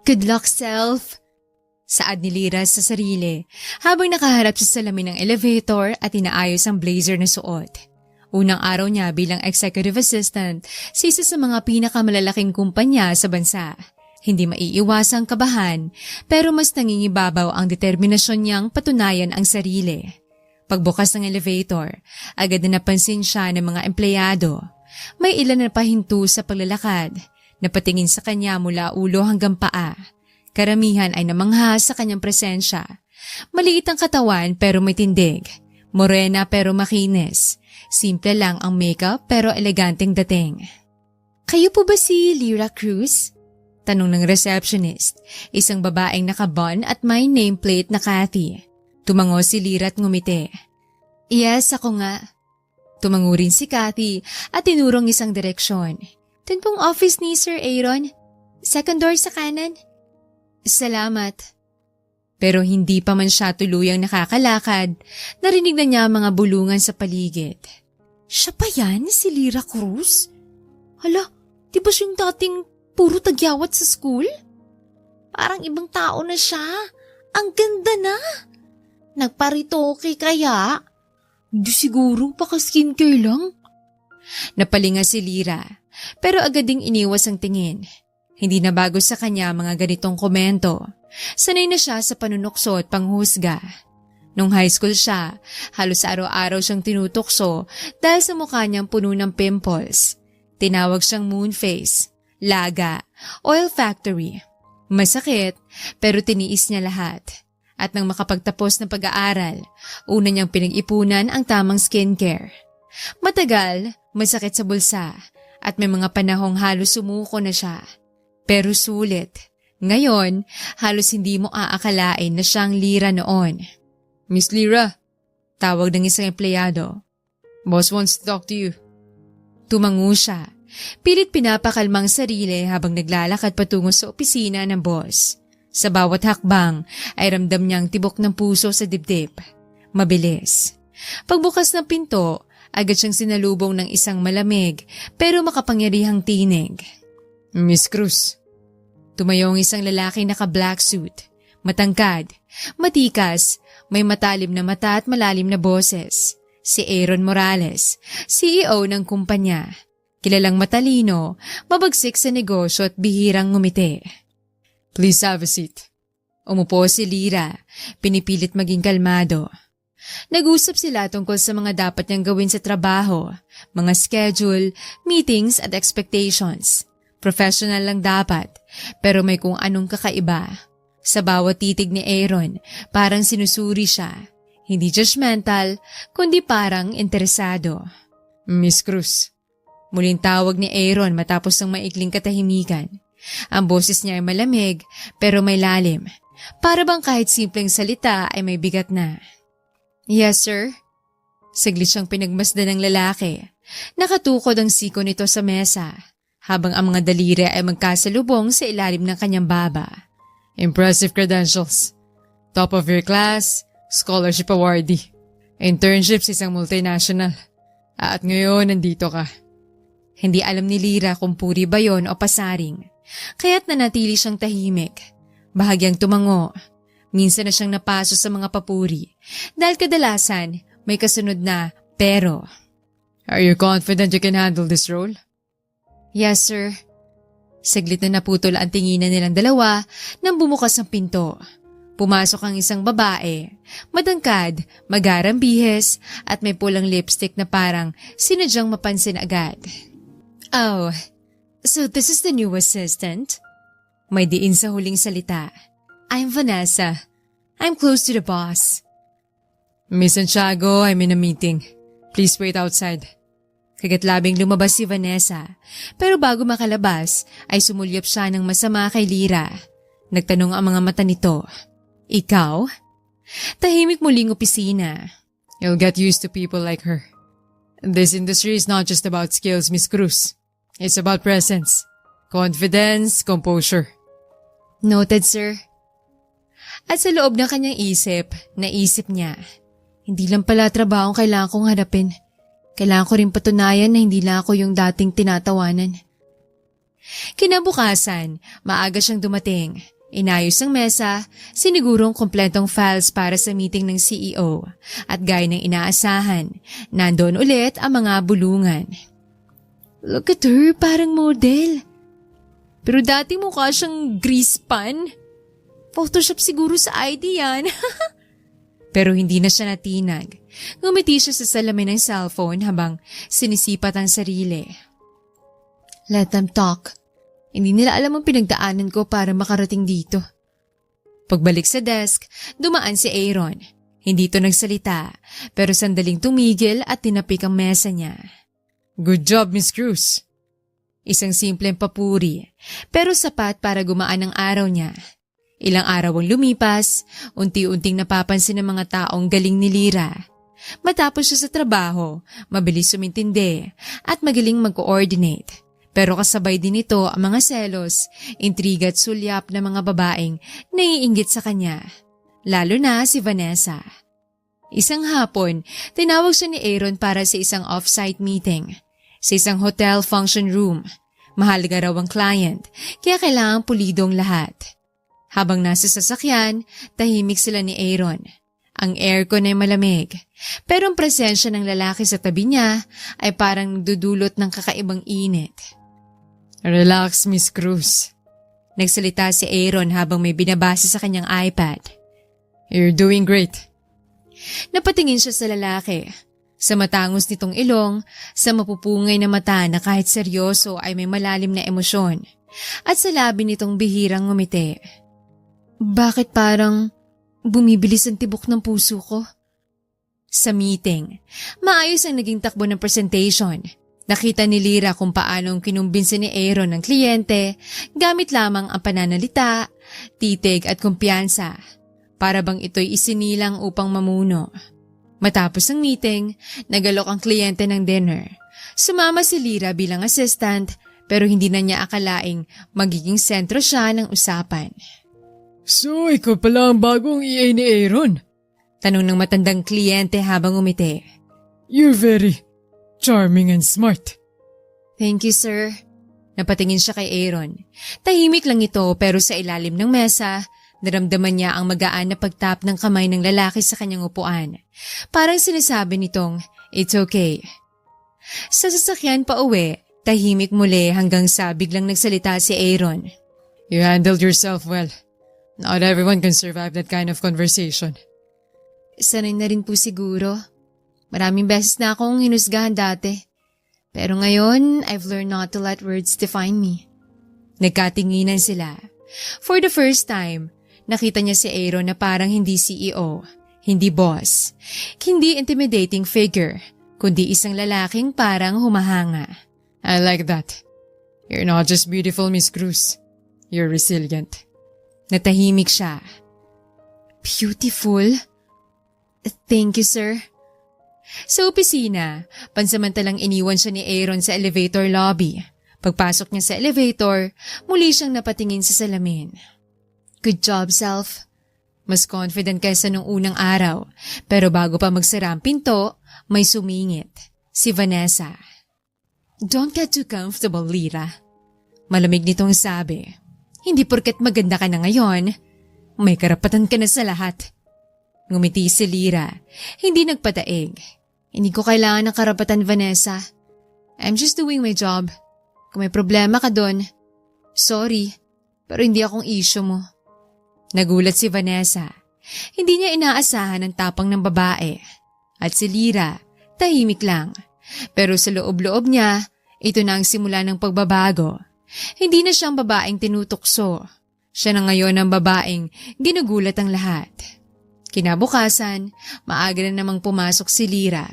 Good luck, self! Saad ni Lyra sa sarili habang nakaharap sa salamin ng elevator at inaayos ang blazer na suot. Unang araw niya bilang executive assistant sa isa sa mga pinakamalalaking kumpanya sa bansa. Hindi maiiwasang kabahan pero mas nangingibabaw ang determinasyon niyang patunayan ang sarili. Pagbukas ng elevator, agad na napansin siya ng mga empleyado. May ilan na pahinto sa paglalakad, napatingin sa kanya mula ulo hanggang paa. Karamihan ay namangha sa kanyang presensya. Maliit ang katawan pero may tindig. Morena pero makinis. Simple lang ang makeup pero eleganteng dating. Kayo po ba si Lyra Cruz? Tanong ng receptionist, isang babaeng nakabon at may nameplate na Cathy. Tumango si Lyra at ngumiti. Yes, ako nga. Tumango rin si Cathy at tinurong isang direksyon. Dun pong office ni Sir Aaron. Second door sa kanan. Salamat. Pero hindi pa man siya tuluyang nakakalakad, narinig na niya mga bulungan sa paligid. Siya pa yan, si Lyra Cruz? Hala, di ba siyang dating puro tagyawat sa school? Parang ibang tao na siya. Ang ganda na. Nagparitoke kaya? Di siguro, baka skincare lang. Napalinga si Lyra, pero agad ding iniwas ang tingin. Hindi na bago sa kanya mga ganitong komento. Sanay na siya sa panunukso at panghusga. Nung high school siya, halos araw-araw siyang tinutokso dahil sa mukha niyang puno ng pimples. Tinawag siyang moon face, laga, oil factory. Masakit, pero tiniis niya lahat. At nang makapagtapos ng pag-aaral, una niyang pinag-ipunan ang tamang skincare. Matagal, masakit sa bulsa, at may mga panahong halos sumuko na siya. Pero sulit. Ngayon, halos hindi mo aakalain na siyang Lyra noon. Miss Lyra, tawag ng isang empleyado. Boss wants to talk to you. Tumango siya. Pilit pinapakalmang sarili habang naglalakad patungo sa opisina ng boss. Sa bawat hakbang ay ramdam niyang tibok ng puso sa dibdib. Mabilis. Pagbukas ng pinto, agad siyang sinalubong ng isang malamig pero makapangyarihang tinig. Miss Cruz. Tumayo ang isang lalaki naka-black suit. Matangkad, matikas, may matalim na mata at malalim na boses. Si Aaron Morales, CEO ng kumpanya. Kilalang matalino, mabagsik sa negosyo at bihirang ngumiti. Please have a seat. Umupo si Lyra, pinipilit maging kalmado. Nag-usap sila tungkol sa mga dapat niyang gawin sa trabaho, mga schedule, meetings at expectations. Professional lang dapat, pero may kung anong kakaiba. Sa bawat titig ni Aaron, parang sinusuri siya. Hindi judgmental, kundi parang interesado. Miss Cruz. Muling tawag ni Aaron matapos ng maikling katahimikan. Ang boses niya ay malamig, pero may lalim. Para bang kahit simpleng salita ay may bigat na. Yes, sir. Saglit siyang pinagmasdan ng lalaki. Nakatukod ang siko nito sa mesa, habang ang mga daliri ay magkasalubong sa ilalim ng kanyang baba. Impressive credentials. Top of your class, scholarship awardee. Internship sa isang multinational. At ngayon, nandito ka. Hindi alam ni Lyra kung puri ba yon o pasaring. Kaya't nanatili siyang tahimik. Bahagyang tumango. Minsan na siyang napaso sa mga papuri. Dahil kadalasan, may kasunod na pero. Are you confident you can handle this role? Yes, sir. Saglit na naputol ang tinginan nilang dalawa nang bumukas ang pinto. Pumasok ang isang babae, madangkad, magarang bihis at may pulang lipstick na parang sinadyang mapansin agad. Oh, so this is the new assistant? May diin sa huling salita. I'm Vanessa. I'm close to the boss. Miss Santiago, I'm in a meeting. Please wait outside. Kagatlabing lumabas si Vanessa, pero bago makalabas ay sumulyap siya ng masama kay Lyra. Nagtanong ang mga mata nito. Ikaw? Tahimik muling opisina. You'll get used to people like her. This industry is not just about skills, Miss Cruz. It's about presence, confidence, composure. Noted, sir. At sa loob ng kanyang isip, naisip niya, hindi lang pala trabaho ang kailangan kong harapin. Kailangan ko rin patunayan na hindi lang ako yung dating tinatawanan. Kinabukasan, maaga siyang dumating. Inayos ang mesa, sinigurong kumpletong files para sa meeting ng CEO at gaya ng inaasahan, nandoon ulit ang mga bulungan. Look at her, parang model. Pero dati mukha siyang grease pan. Photoshop siguro sa ID yan. Pero hindi na siya natinag. Ngumiti siya sa salamin ng cellphone habang sinisipat ang sarili. Let them talk. Hindi nila alam ang pinagdaanan ko para makarating dito. Pagbalik sa desk, dumaan si Aaron. Hindi ito nagsalita, pero sandaling tumigil at tinapik ang mesa niya. Good job, Miss Cruz. Isang simpleng papuri, pero sapat para gumaan ang araw niya. Ilang araw ang lumipas, unti-unting napapansin ng mga taong galing ni Lyra. Matapos siya sa trabaho, mabilis sumintindi at magaling mag-coordinate. Pero kasabay din ito ang mga selos, intriga at sulyap ng mga babaeng naiinggit sa kanya. Lalo na si Vanessa. Isang hapon, tinawag siya ni Aaron para sa isang off-site meeting. Sa isang hotel function room. Mahalaga raw ang client, kaya kailangang pulidong lahat. Habang nasa sasakyan, tahimik sila ni Aaron. Ang aircon ay malamig, pero ang presensya ng lalaki sa tabi niya ay parang nagdudulot ng kakaibang init. Relax, Miss Cruz. Nagsalita si Aaron habang may binabasa sa kanyang iPad. You're doing great. Napatingin siya sa lalaki. Sa matangos nitong ilong, sa mapupungay na mata na kahit seryoso ay may malalim na emosyon. At sa labi nitong bihirang ngumiti. Bakit parang bumibilis ang tibok ng puso ko? Sa meeting, maayos ang naging takbo ng presentation. Nakita ni Lyra kung paanong kinumbinsi ni Aaron ng kliyente gamit lamang ang pananalita, titig at kumpiyansa para bang ito'y isinilang upang mamuno. Matapos ang meeting, nagalok ang kliyente ng dinner. Sumama si Lyra bilang assistant pero hindi na niya akalaing magiging sentro siya ng usapan. So, ikaw pala ang bagong EA ni Aaron? Tanong ng matandang kliyente habang umiti. You're very charming and smart. Thank you, sir. Napatingin siya kay Aaron. Tahimik lang ito pero sa ilalim ng mesa, naramdaman niya ang magaan na pagtap ng kamay ng lalaki sa kanyang upuan. Parang sinasabi nitong, it's okay. Sa sasakyan pa uwi, tahimik muli hanggang sa biglang nagsalita si Aaron. You handled yourself well. Not everyone can survive that kind of conversation. Sanay na rin po siguro. Maraming beses na akong hinusgahan dati. Pero ngayon, I've learned not to let words define me. Nagkatinginan sila. For the first time, nakita niya si Aaron na parang hindi CEO, hindi boss, hindi intimidating figure, kundi isang lalaking parang humahanga. I like that. You're not just beautiful, Miss Cruz. You're resilient. Natahimik siya. Beautiful? Thank you, sir. Sa opisina, pansamantalang iniwan siya ni Aaron sa elevator lobby. Pagpasok niya sa elevator, muli siyang napatingin sa salamin. Good job, self. Mas confident kaysa nung unang araw, pero bago pa magsara ang pinto, may sumingit. Si Vanessa. Don't get too comfortable, Lyra. Malamig nitong sabi. Hindi porket maganda ka na ngayon, may karapatan ka na sa lahat. Ngumiti si Lyra, hindi nagpataig. Hindi ko kailangan ng karapatan, Vanessa. I'm just doing my job. Kung may problema ka doon, sorry, pero hindi akong issue mo. Nagulat si Vanessa. Hindi niya inaasahan ang tapang ng babae. At si Lyra, tahimik lang. Pero sa loob-loob niya, ito na ang simula ng pagbabago. Hindi na siyang babaeng tinutukso. Siya na ngayon ang babaeng ginugulat ang lahat. Kinabukasan, maaga na namang pumasok si Lyra.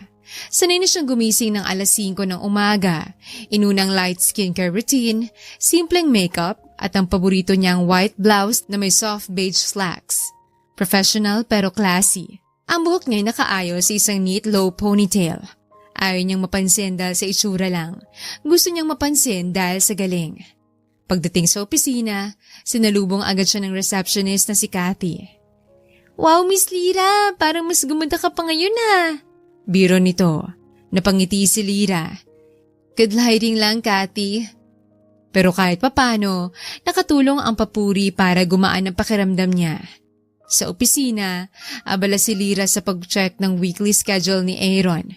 Sanay na siyang gumising ng alas 5 ng umaga, inunang light skincare routine, simpleng makeup at ang paborito niyang white blouse na may soft beige slacks. Professional pero classy. Ang buhok niya nakaayos sa isang neat low ponytail. Ayaw niyang mapansin dahil sa itsura lang. Gusto niyang mapansin dahil sa galing. Pagdating sa opisina, sinalubong agad siya ng receptionist na si Cathy. Wow, Miss Lyra, parang mas gumanda ka pa ngayon ah. Biro nito, napangiti si Lyra. Good lighting lang, Cathy. Pero kahit papano, nakatulong ang papuri para gumaan ang pakiramdam niya. Sa opisina, abala si Lyra sa pag-check ng weekly schedule ni Aaron.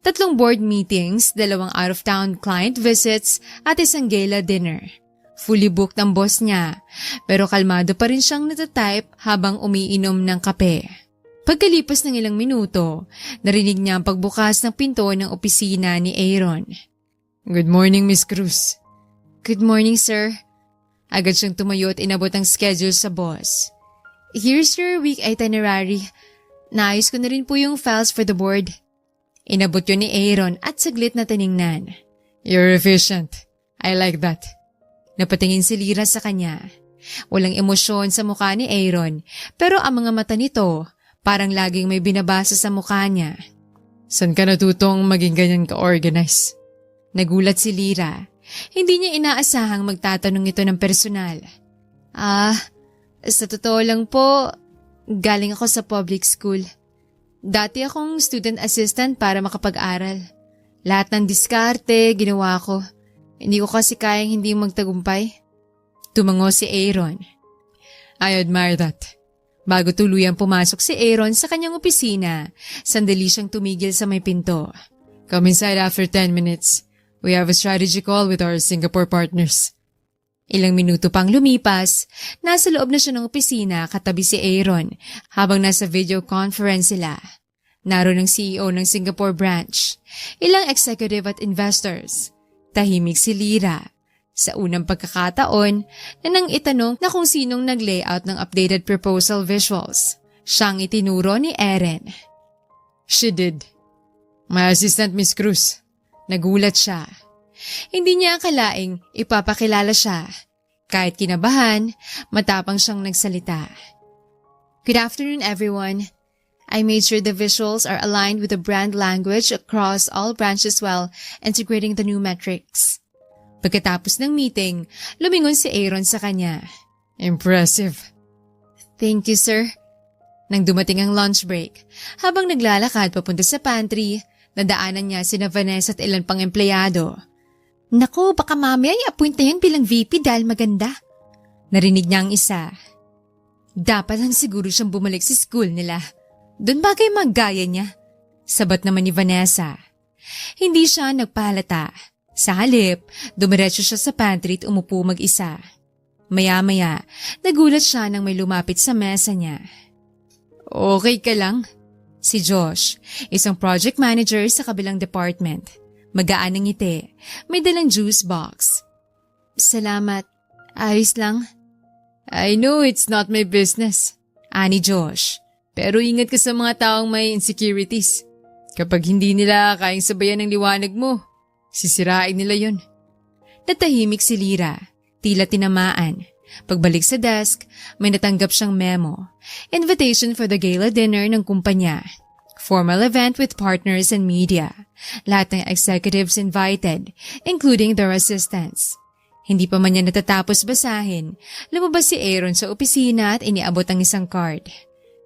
3 board meetings, 2 out-of-town client visits at isang gala dinner. Fully booked ang boss niya, pero kalmado pa rin siyang natatype habang umiinom ng kape. Pagkalipas ng ilang minuto, narinig niya ang pagbukas ng pinto ng opisina ni Aaron. "Good morning, Miss Cruz." "Good morning, sir." Agad siyang tumayo at inabot ang schedule sa boss. "Here's your week itinerary. Naayos ko na rin po yung files for the board." Inabot yun ni Aaron at saglit na tiningnan. "You're efficient. I like that." Napatingin si Lyra sa kanya. Walang emosyon sa mukha ni Aaron, pero ang mga mata nito parang laging may binabasa sa mukha niya. "San ka natutong maging ganyan ka-organize?" Nagulat si Lyra. Hindi niya inaasahang magtatanong ito ng personal. Sa totoo lang po, galing ako sa public school. Dati akong student assistant para makapag-aral. Lahat ng diskarte, ginawa ko. Hindi ko kasi kayang hindi magtagumpay." Tumango si Aaron. "I admire that." Bago tuluyang pumasok si Aaron sa kanyang opisina, sandali siyang tumigil sa may pinto. "Come inside after 10 minutes. We have a strategy call with our Singapore partners." Ilang minuto pang lumipas, nasa loob na siya ng opisina katabi si Aaron habang nasa video conference sila. Naroon ang CEO ng Singapore branch, ilang executive at investors. Tahimik si Lyra. Sa unang pagkakataon na nang itanong na kung sinong nag-layout ng updated proposal visuals, siyang itinuro ni Aaron. "She did. My assistant, Miss Cruz." Nagulat siya. Hindi niya akalaing ipapakilala siya. Kahit kinabahan, matapang siyang nagsalita. "Good afternoon, everyone. I made sure the visuals are aligned with the brand language across all branches while integrating the new metrics." Pagkatapos ng meeting, lumingon si Aaron sa kanya. "Impressive." "Thank you, sir." Nang dumating ang lunch break, habang naglalakad papunta sa pantry, nadaanan niya sina Vanessa at ilan pang empleyado. "Naku, baka mamaya i-appoint na yun bilang VP dahil maganda." Narinig niya ang isa. Dapat lang siguro siyang bumalik sa school nila. Doon bagay maggaya niya. Sabat naman ni Vanessa. Hindi siya nagpahalata. Sa halip, dumiretso siya sa pantry at umupo mag-isa. Maya-maya, nagulat siya nang may lumapit sa mesa niya. "Okay ka lang?" Si Josh, isang project manager sa kabilang department. Magaan ang ngiti, may dalang juice box. "Salamat. Ayos lang." "I know it's not my business," ani Josh. "Pero ingat ka sa mga taong may insecurities. Kapag hindi nila kayang sabayan ng liwanag mo, sisirain nila yon." Natahimik si Lyra, tila tinamaan. Pagbalik sa desk, may natanggap siyang memo. Invitation for the gala dinner ng kumpanya. Formal event with partners and media. Lahat ng executives invited, including their assistants. Hindi pa man niya natatapos basahin, lumabas si Aaron sa opisina at iniabot ang isang card.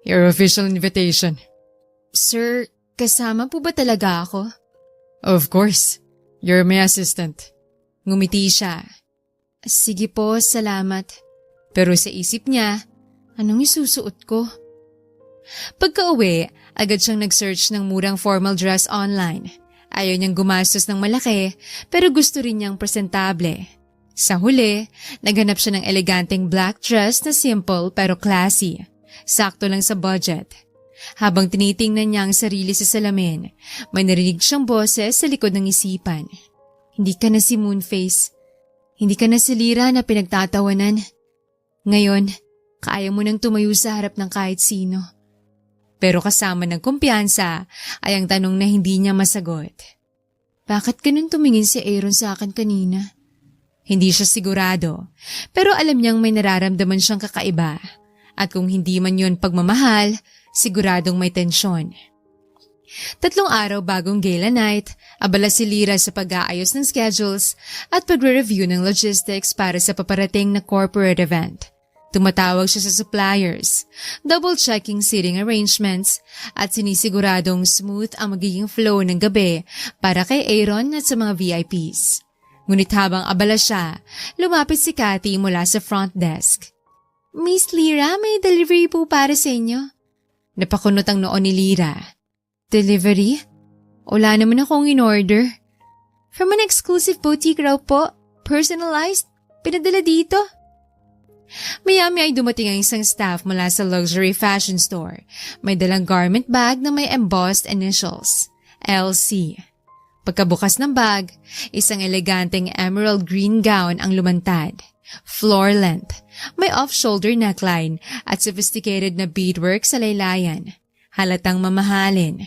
"Your official invitation." "Sir, kasama po ba talaga ako?" "Of course. You're my assistant." Ngumiti siya. "Sige po, salamat." Pero sa isip niya, anong isusuot ko? Pagka-uwi, agad siyang nag-search ng murang formal dress online. Ayaw niyang gumastos ng malaki, pero gusto rin niyang presentable. Sa huli, naghanap siya ng eleganteng black dress na simple pero classy. Sakto lang sa budget. Habang tinitingnan niya ang sarili sa salamin, may narinig siyang boses sa likod ng isipan. "Hindi ka na si Moonface. Hindi ka na si Lyra na pinagtatawanan. Ngayon, kaya mo nang tumayo sa harap ng kahit sino." Pero kasama ng kumpiyansa ay ang tanong na hindi niya masagot. Bakit ganun tumingin si Aaron sa akin kanina? Hindi siya sigurado, pero alam niyang may nararamdaman siyang kakaiba. At kung hindi man yun pagmamahal, siguradong may tensyon. 3 araw bagong gala night, abala si Lyra sa pag-aayos ng schedules at pagre-review ng logistics para sa paparating na corporate event. Tumatawag siya sa suppliers, double-checking seating arrangements at sinisiguradong smooth ang magiging flow ng gabi para kay Aaron at sa mga VIPs. Ngunit habang abala siya, lumapit si Cathy mula sa front desk. Miss Lyra, may delivery po para sa inyo. Napakunot ang noon ni Lyra. Delivery? Wala naman akong in-order. From an exclusive boutique raw po, personalized, pinadala dito. Maya-maya ay dumating ang isang staff mula sa luxury fashion store. May dalang garment bag na may embossed initials, LC. Pagkabukas ng bag, isang eleganteng emerald green gown ang lumantad. Floor length, may off-shoulder neckline at sophisticated na beadwork sa laylayan. Halatang mamahalin.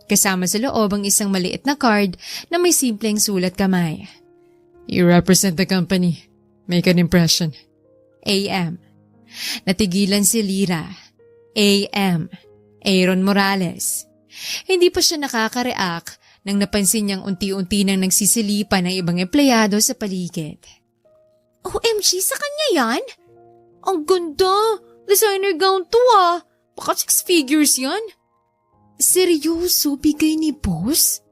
Kasama sa loob ang isang maliit na card na may simpleng sulat kamay. You represent the company. Make an impression. AM. Natigilan si Lyra. AM. Aaron Morales. Hindi pa siya nakaka-react nang napansin niyang unti-unti nang nagsisilipan ng ibang empleyado sa paligid. OMG, sa kanya yan? Ang ganda! Designer gown to ah! Baka 6 figures yan? Seryoso, bigay ni boss?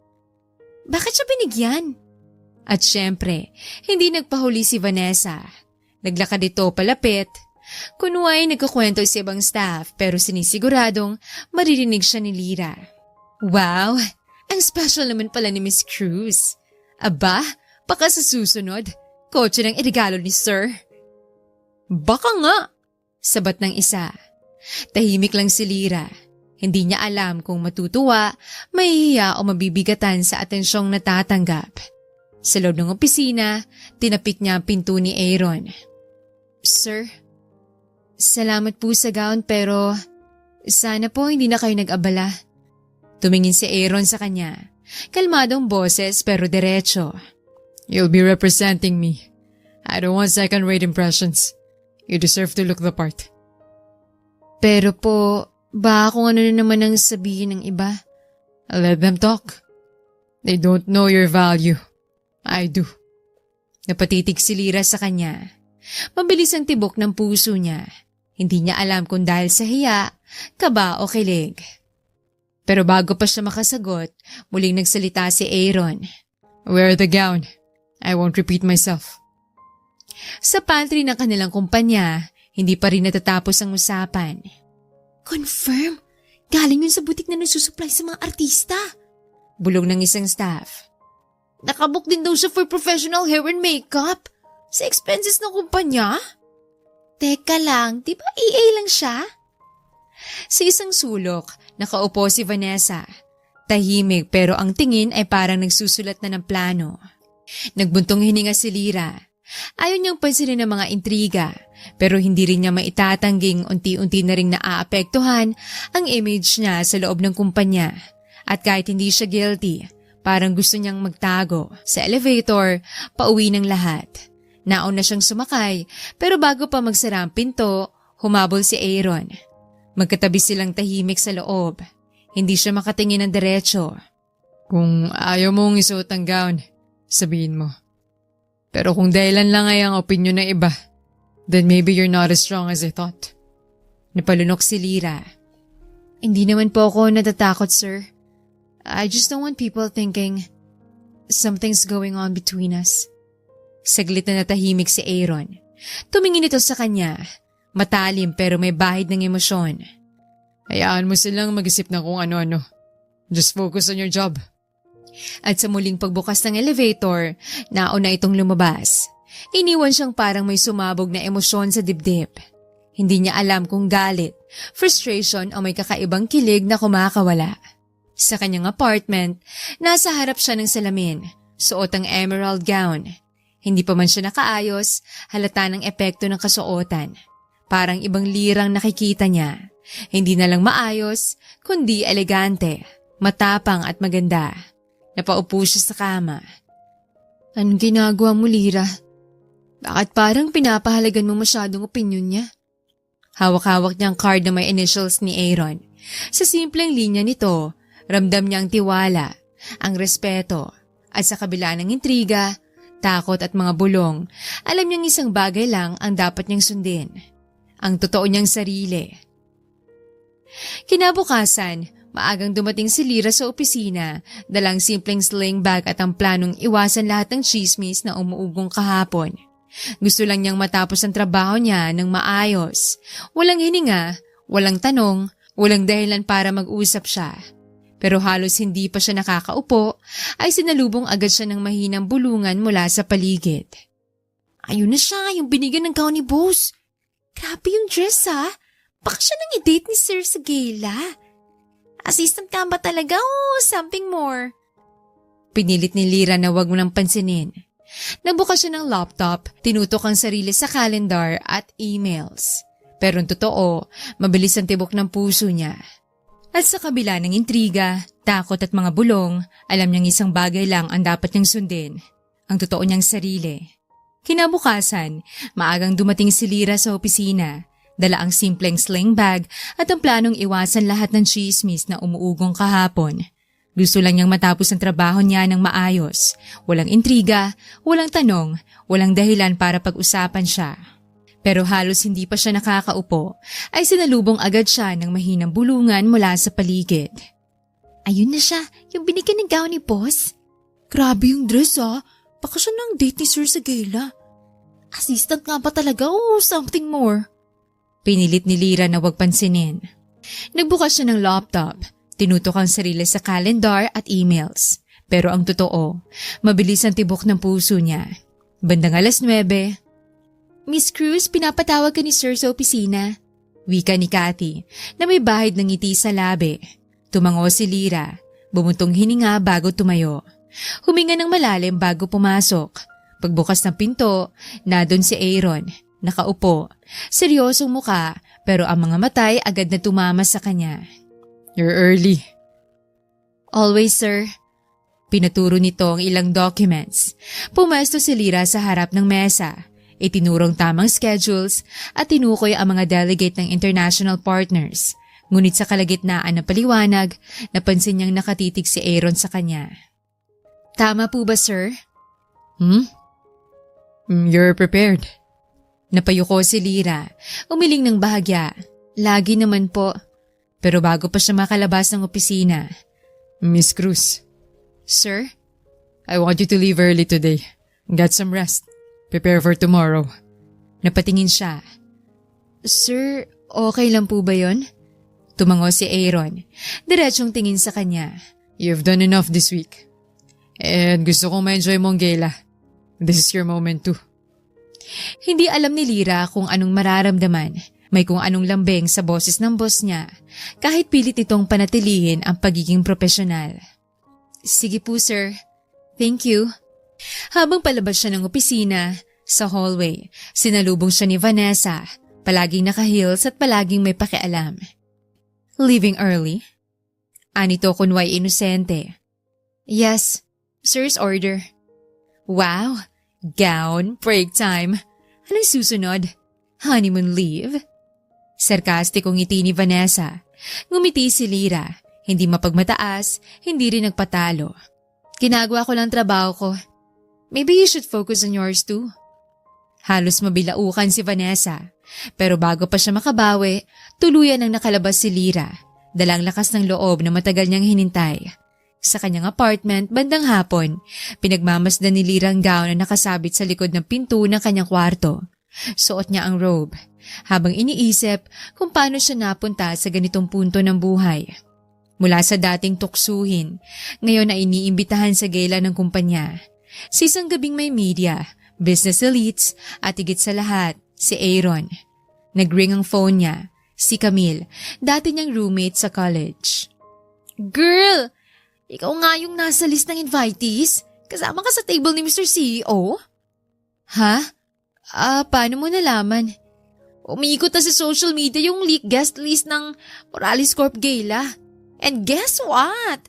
Bakit siya binigyan? At syempre, hindi nagpahuli si Vanessa. Naglakad ito palapit. Kunway nagkukwento sa ibang staff pero sinisiguradong maririnig siya ni Lyra. Wow! Ang special naman pala ni Miss Cruz. Aba, baka sa susunod, kotse ng irigalo ni Sir. Baka nga! Sabat ng isa. Tahimik lang si Lyra. Hindi niya alam kung matutuwa, mahihiya o mabibigatan sa atensyong natatanggap. Sa loob ng opisina, tinapik niya ang pinto ni Aaron. Sir, salamat po sa gown pero sana po hindi na kayo nag-abala. Tumingin si Aaron sa kanya. Kalmadong boses pero diretso. You'll be representing me. I don't want second-rate impressions. You deserve to look the part. Pero po, baka kung ano na naman ang sabihin ng iba. Let them talk. They don't know your value. I do. Napatitig si Lyra sa kanya. Mabilis ang tibok ng puso niya. Hindi niya alam kung dahil sa hiya, kaba o kilig. Pero bago pa siya makasagot, muling nagsalita si Aaron. Wear the gown. I won't repeat myself. Sa pantry ng kanilang kumpanya, hindi pa rin natatapos ang usapan. Confirm? Galing yun sa butik na nagsusupply sa mga artista. Bulong ng isang staff. Nakabook din daw siya for professional hair and makeup. Sa expenses ng kumpanya? Teka lang, di ba EA lang siya? Sa isang sulok, nakaupo si Vanessa. Tahimik pero ang tingin ay parang nagsusulat na ng plano. Nagbuntong hininga si Lyra. Ayaw niyang pansinin ng mga intriga pero hindi rin niya maitatangging unti-unti na ring naaapektuhan ang image niya sa loob ng kumpanya. At kahit hindi siya guilty, parang gusto niyang magtago sa elevator, pauwi ng lahat. Nauna siyang sumakay pero bago pa magsara ang pinto, humabol si Aaron. Magkatabi silang tahimik sa loob. Hindi siya makatingin ng diretso. Kung ayaw mong isuot ang gown, sabihin mo. Pero kung dahilan lang ay ang opinion ng iba, then maybe you're not as strong as I thought. Napalunok si Lyra. Hindi naman po ako natatakot, sir. I just don't want people thinking something's going on between us. Saglit na natahimik si Aaron. Tumingin ito sa kanya. Matalim pero may bahid ng emosyon. Hayaan mo silang mag-isip ng kung ano-ano. Just focus on your job. At sa muling pagbukas ng elevator, nauna itong lumabas. Iniwan siyang parang may sumabog na emosyon sa dibdib. Hindi niya alam kung galit, frustration o may kakaibang kilig na kumakawala. Sa kanyang apartment, nasa harap siya ng salamin, suot ang emerald gown. Hindi pa man siya nakaayos, halata ng epekto ng kasuotan. Parang ibang lirang nakikita niya. Hindi na lang maayos, kundi elegante, matapang at maganda. Napaupo siya sa kama. Anong ginagawa mo, Lyra? Bakit parang pinapahalagan mo masyadong opinyon niya? Hawak-hawak niya ang card na may initials ni Aaron. Sa simpleng linya nito, ramdam niya ang tiwala, ang respeto, at sa kabila ng intriga, takot at mga bulong, alam niyang isang bagay lang ang dapat niyang sundin. Ang totoo niyang sarili. Kinabukasan, Maagang dumating si Lyra sa opisina, dalang simpleng sling bag at ang planong iwasan lahat ng chismis na umuugong kahapon. Gusto lang niyang matapos ang trabaho niya ng maayos. Walang hininga, walang tanong, walang dahilan para mag-usap siya. Pero halos hindi pa siya nakakaupo, ay sinalubong agad siya ng mahinang bulungan mula sa paligid. Ayun na siya, yung binigyan ng gown ni boss. Grabe yung dress ha. Baka siya nang i-date ni Sir sa gala. Assistant ka ba talaga o something more? Pinilit ni Lyra na wag mo nang pansinin. Nabukas siya ng laptop, tinutok ang sarili sa calendar at emails. Pero ang totoo, mabilis ang tibok ng puso niya. At sa kabila ng intriga, takot at mga bulong, alam niyang isang bagay lang ang dapat niyang sundin. Ang totoo niyang sarili. Kinabukasan, maagang dumating si Lyra sa opisina. Dala ang simpleng sling bag at ang planong iwasan lahat ng chismis na umuugong kahapon. Gusto lang niyang matapos ang trabaho niya ng maayos. Walang intriga, walang tanong, walang dahilan para pag-usapan siya. Pero halos hindi pa siya nakakaupo, ay sinalubong agad siya ng mahinang bulungan mula sa paligid. Ayun na siya, yung binigyan ng gown ni boss. Grabe yung dress ha, baka siya nang date ni Sir sa gala. Assistant nga ba talaga o something more? Pinilit ni Lyra na wag pansinin. Nagbukas siya ng laptop, tinutok ang sarili sa calendar at emails. Pero ang totoo, mabilis ang tibok ng puso niya. Bandang 9:00. Miss Cruz, pinapatawag ka ni Sir sa opisina. Wika ni Cathy na may bahid ng ngiti sa labi. Tumango si Lyra, bumuntong hininga bago tumayo. Huminga ng malalim bago pumasok. Pagbukas ng pinto, nadun si Aaron. Nakaupo, seryosong muka pero ang mga matay agad na tumama sa kanya. You're early. Always, sir. Pinaturo nito ang ilang documents. Pumesto si Lyra sa harap ng mesa. Itinurong tamang schedules at tinukoy ang mga delegate ng international partners. Ngunit sa kalagitnaan ng paliwanag, napansin niyang nakatitig si Aaron sa kanya. Tama po ba, sir? You're prepared. Napayuko si Lyra, umiling ng bahagya. Lagi naman po. Pero bago pa siya makalabas ng opisina. Miss Cruz. Sir? I want you to leave early today. Get some rest. Prepare for tomorrow. Napatingin siya. Sir, okay lang po ba yon? Tumango si Aaron. Diretsong tingin sa kanya. You've done enough this week. And gusto kong ma-enjoy mong gala. This is your moment too. Hindi alam ni Lyra kung anong mararamdaman. May kung anong lambing sa boses ng boss niya. Kahit pilit itong panatilihin ang pagiging profesional. Sige po sir. Thank you. Habang palabas siya ng opisina, sa hallway, sinalubong siya ni Vanessa. Palaging naka-heels at palaging may pakialam. Leaving early? Anito kunway inosente. Yes, sir's order. Wow! Gown, break time. Anong susunod? Honeymoon leave? Sarkastikong ngiti ni Vanessa. Ngumiti si Lyra. Hindi mapagmataas, hindi rin nagpatalo. Ginagawa ko lang trabaho ko. Maybe you should focus on yours too. Halos mabilaukan si Vanessa. Pero bago pa siya makabawi, tuluyan ang nakalabas si Lyra. Dalang lakas ng loob na matagal niyang hinintay. Sa kanyang apartment, bandang hapon, pinagmamasdan ni Lyra ang gown na nakasabit sa likod ng pinto ng kanyang kwarto. Suot niya ang robe, habang iniisip kung paano siya napunta sa ganitong punto ng buhay. Mula sa dating tuksuhin, ngayon ay iniimbitahan sa gala ng kumpanya. Sa isang gabing may media, business elites at higit sa lahat, si Aaron. Nag-ring ang phone niya, si Camille, dati niyang roommate sa college. Girl! Ikaw nga yung nasa list ng invitees? Kasama ka sa table ni Mr. CEO? Ha? Paano mo nalaman? Umiikot na sa social media yung leak guest list ng Morales Corp Gala. And guess what?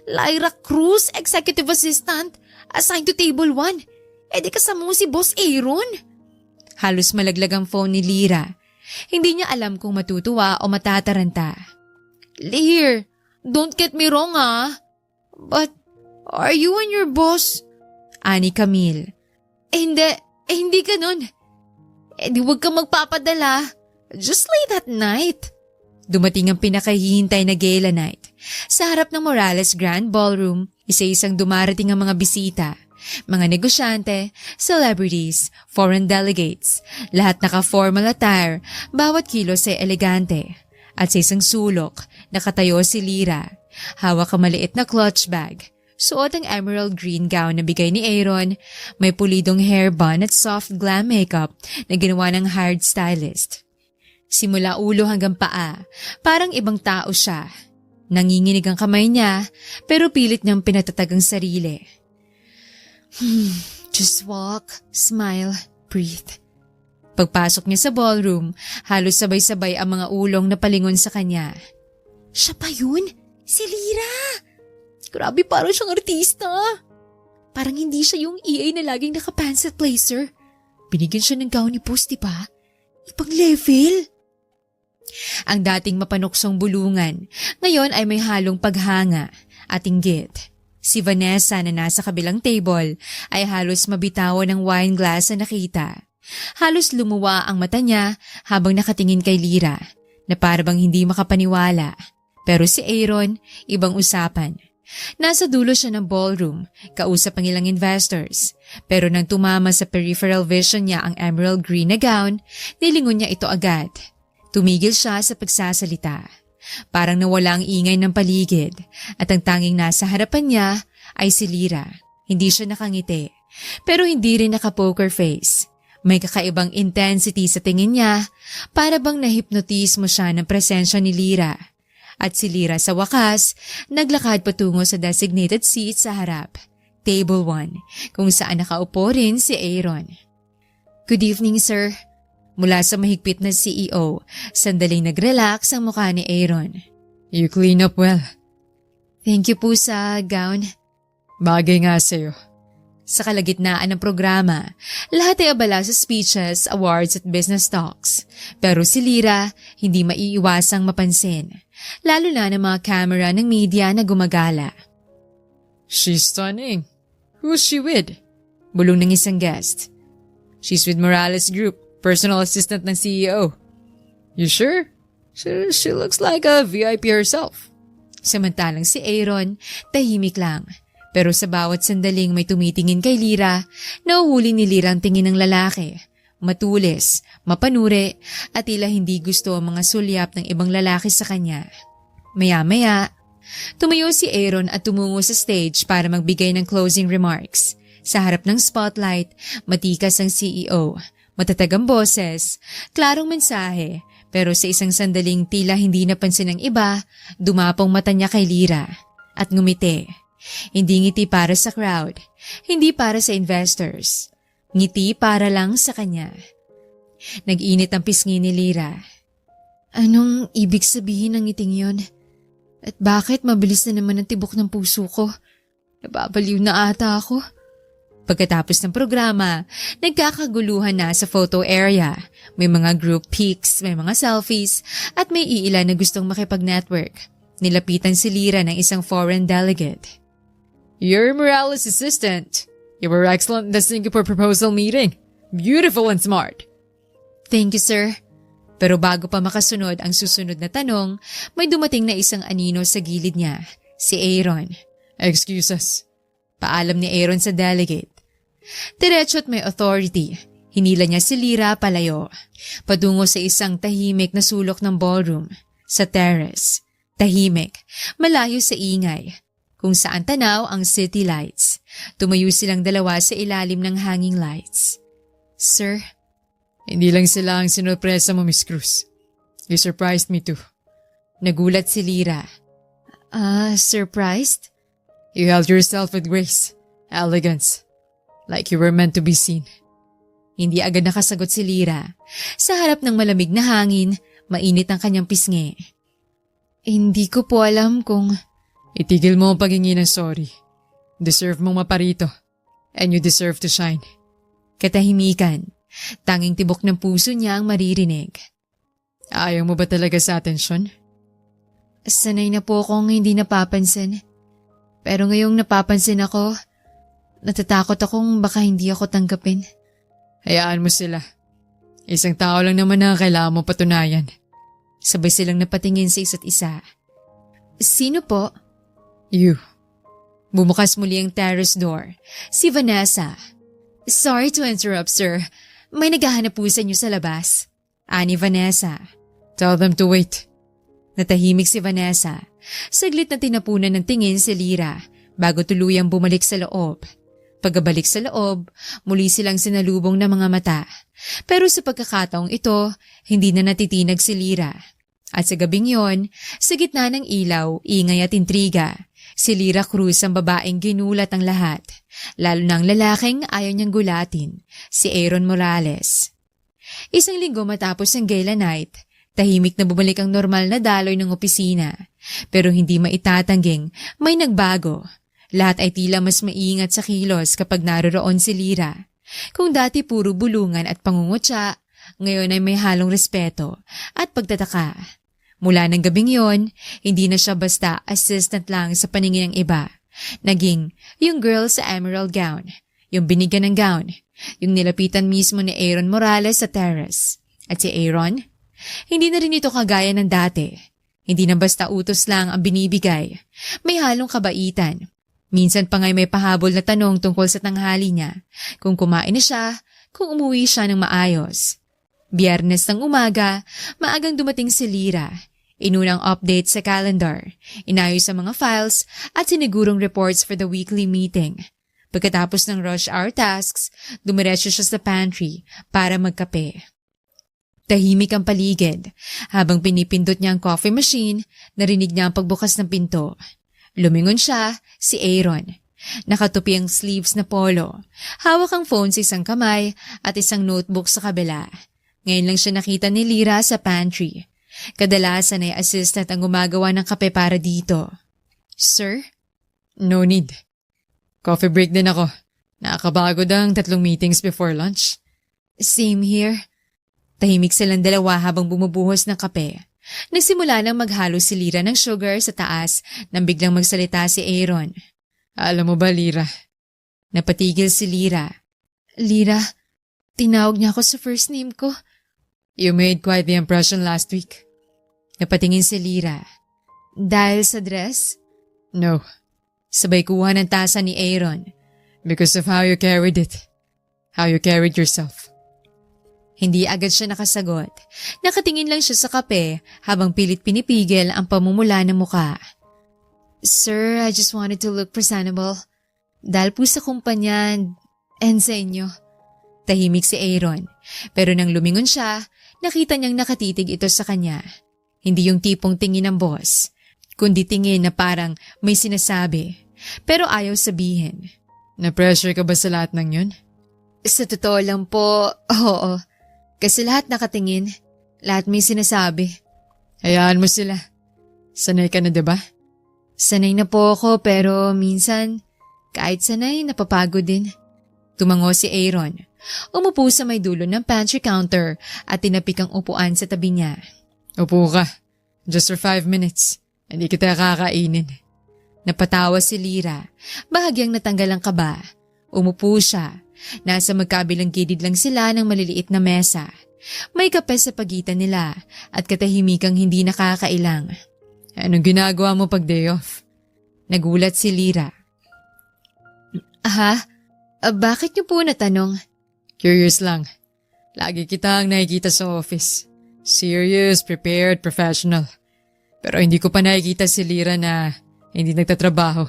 Lyra Cruz, executive assistant, assigned to table 1. Di kasama mo si Boss Aaron. Halos malaglag ang phone ni Lyra. Hindi niya alam kung matutuwa o matataranta. Lyra, don't get me wrong But, are you and your boss? Ani Camille. Hindi ganun. Di wag kang magpapadala. Just late at night. Dumating ang pinakahihintay na gala night. Sa harap ng Morales Grand Ballroom, isa-isang dumarating ang mga bisita. Mga negosyante, celebrities, foreign delegates, lahat naka-formal attire, bawat kilos ay elegante. At sa isang sulok, nakatayo si Lyra. Hawak ang maliit na clutch bag. Suot ang emerald green gown na bigay ni Aaron, may pulidong hair bun at soft glam makeup na ginawa ng hired stylist. Simula ulo hanggang paa, parang ibang tao siya. Nanginginig ang kamay niya, pero pilit niyang pinatatag ang sarili. Just walk, smile, breathe. Pagpasok niya sa ballroom, halos sabay-sabay ang mga ulong na palingon sa kanya. Siya pa yun? Si Lyra! Grabe, parang siyang artista. Parang hindi siya yung EA na laging nakapants at blazer. Binigyan siya ng gown ni Post, diba? Ibang level. Ang dating mapanuksong bulungan, ngayon ay may halong paghanga at inggit. Si Vanessa na nasa kabilang table ay halos mabitawan ng wine glass na nakita. Halos lumuwa ang mata niya habang nakatingin kay Lyra na parang hindi makapaniwala. Pero si Aaron, ibang usapan. Nasa dulo siya ng ballroom, kausap ang ilang investors. Pero nang tumama sa peripheral vision niya ang emerald green na gown, nilingon niya ito agad. Tumigil siya sa pagsasalita. Parang nawala ang ingay ng paligid at ang tanging nasa harapan niya ay si Lyra. Hindi siya nakangiti, pero hindi rin naka-poker face. May kakaibang intensity sa tingin niya, para bang na-hypnotize mo siya ng presensya ni Lyra. At si Lyra sa wakas, naglakad patungo sa designated seat sa harap, table 1, kung saan nakaupo rin si Aaron. Good evening, sir. Mula sa mahigpit na CEO, sandaling nag-relax ang mukha ni Aaron. You clean up well. Thank you po sa gown. Bagay nga sa'yo. Sa kalagitnaan ng programa, lahat ay abala sa speeches, awards at business talks. Pero si Lyra, hindi maiiwasang mapansin. Lalo na ng mga camera ng media na gumagala. She's stunning. Who's she with? Bulong ng isang guest. She's with Morales Group. Personal assistant ng CEO. You sure? She looks like a VIP herself. Samantalang si Aaron, tahimik lang. Pero sa bawat sandaling may tumitingin kay Lyra, nauhuli ni Lyra ang tingin ng lalaki. Matulis, mapanuri, at tila hindi gusto ang mga sulyap ng ibang lalaki sa kanya. Maya-maya, tumayo si Aaron at tumungo sa stage para magbigay ng closing remarks. Sa harap ng spotlight, matikas ang CEO. Matatag ang boses, klarong mensahe, pero sa isang sandaling tila hindi napansin ng iba, dumapong mata niya kay Lyra at ngumiti. Hindi ngiti para sa crowd, hindi para sa investors. Ngiti para lang sa kanya. Nag-init ang pisngi ni Lyra. Anong ibig sabihin ng ngiting yon? At bakit mabilis na naman ang tibok ng puso ko? Nababaliw na ata ako. Pagkatapos ng programa, nagkakaguluhan na sa photo area. May mga group pics, may mga selfies, at may iilan na gustong makipag-network. Nilapitan si Lyra ng isang foreign delegate. You're Morales' assistant. You were excellent in the Singapore proposal meeting. Beautiful and smart. Thank you, sir. Pero bago pa makasunod ang susunod na tanong, may dumating na isang anino sa gilid niya, si Aaron. Excuse us. Paalam ni Aaron sa delegate. Diretso at may authority. Hinila niya si Lyra palayo. Patungo sa isang tahimik na sulok ng ballroom. Sa terrace. Tahimik. Malayo sa ingay. Kung saan tanaw ang city lights. Tumayo silang dalawa sa ilalim ng hanging lights. Sir? Hindi lang sila ang sinurpresa mo, Miss Cruz. You surprised me too. Nagulat si Lyra. Surprised? You held yourself with grace, elegance, like you were meant to be seen. Hindi agad nakasagot si Lyra. Sa harap ng malamig na hangin, mainit ang kanyang pisngi. Hindi ko po alam kung... Itigil mo ang paghingi ng sorry. Deserve mong maparito. And you deserve to shine. Katahimikan. Tanging tibok ng puso niya ang maririnig. Ayaw mo ba talaga sa atensyon? Sanay na po akong hindi napapansin. Pero ngayong napapansin ako, natatakot akong baka hindi ako tanggapin. Hayaan mo sila. Isang tao lang naman na kailangan mo patunayan. Sabay silang napatingin sa isa't isa. Sino po? You. Bumukas muli ang terrace door. Si Vanessa. Sorry to interrupt, sir. May naghahanap po sa inyo sa labas. Ani Vanessa. Tell them to wait. Natahimik si Vanessa. Saglit na tinapunan ng tingin si Lyra bago tuluyang bumalik sa loob. Pagkabalik sa loob, muli silang sinalubong ng mga mata. Pero sa pagkakataong ito, hindi na natitinag si Lyra. At sa gabing yon, sa gitna ng ilaw, ingay at intriga, si Lyra Cruz ang babaeng ginulat ang lahat. Lalo na ang lalaking ayaw niyang gulatin, si Aaron Morales. Isang linggo matapos ang gala night, tahimik na bumalik ang normal na daloy ng opisina. Pero hindi maitatangging may nagbago. Lahat ay tila mas maingat sa kilos kapag naroroon si Lyra. Kung dati puro bulungan at pangungutya, ngayon ay may halong respeto at pagtataka. Mula ng gabing yon, hindi na siya basta assistant lang sa paningin ng iba. Naging yung girl sa emerald gown, yung binigyan ng gown, yung nilapitan mismo ni Aaron Morales sa terrace. At si Aaron, hindi na rin ito kagaya ng dati. Hindi na basta utos lang ang binibigay. May halong kabaitan. Minsan pa nga'y may pahabol na tanong tungkol sa tanghali niya, kung kumain na siya, kung umuwi siya ng maayos. Biyernes ng umaga, maagang dumating si Lyra. Inunang update sa calendar, inayos sa mga files at sinigurong reports for the weekly meeting. Pagkatapos ng rush hour tasks, dumiretso siya sa pantry para magkape. Tahimik ang paligid. Habang pinipindot niya ang coffee machine, narinig niya ang pagbukas ng pinto. Lumingon siya, si Aaron. Nakatupi ang sleeves na polo. Hawak ang phone sa isang kamay at isang notebook sa kabila. Ngayon lang siya nakita ni Lyra sa pantry. Kadalasan ay assistant ang gumagawa ng kape para dito. Sir? No need. Coffee break din ako. Nakakapagod ang 3 meetings before lunch. Same here. Tahimik silang dalawa habang bumubuhos ng kape. Nagsimula nang maghalo si Lyra ng sugar sa taas nang biglang magsalita si Aaron. Alam mo ba, Lyra? Napatigil si Lyra. Lyra, tinawag niya ako sa first name ko. You made quite the impression last week. Napatingin si Lyra. Dahil sa dress? No. Sabay kuha ng tasa ni Aaron. Because of how you carried it. How you carried yourself. Hindi agad siya nakasagot. Nakatingin lang siya sa kape habang pilit pinipigil ang pamumula ng muka. Sir, I just wanted to look presentable. Dahil po sa kumpanya and sa inyo. Tahimik si Aaron. Pero nang lumingon siya, nakita niyang nakatitig ito sa kanya. Hindi yung tipong tingin ng boss, kundi tingin na parang may sinasabi. Pero ayaw sabihin. Na-pressure ka ba sa lahat ng yun? Sa totoo lang po, oo. Kasi lahat nakatingin, lahat may sinasabi. Hayaan mo sila. Sanay ka na, diba? Sanay na po ako pero minsan, kahit sanay, napapagod din. Tumango si Aaron. Umupo sa may dulo ng pantry counter at tinapik ang upuan sa tabi niya. Upo ka. Just for 5 minutes. Hindi kita kakainin. Napatawa si Lyra. Bahagyang natanggal ang kaba. Umupo siya. Nasa magkabilang gilid lang sila ng maliliit na mesa. May kape sa pagitan nila at katahimikang hindi nakakailang. Anong ginagawa mo pag day off? Nagulat si Lyra. Bakit niyo po natanong? Curious lang. Lagi kitang nakikita sa office. Serious, prepared, professional. Pero hindi ko pa nakikita si Lyra na hindi nagtatrabaho.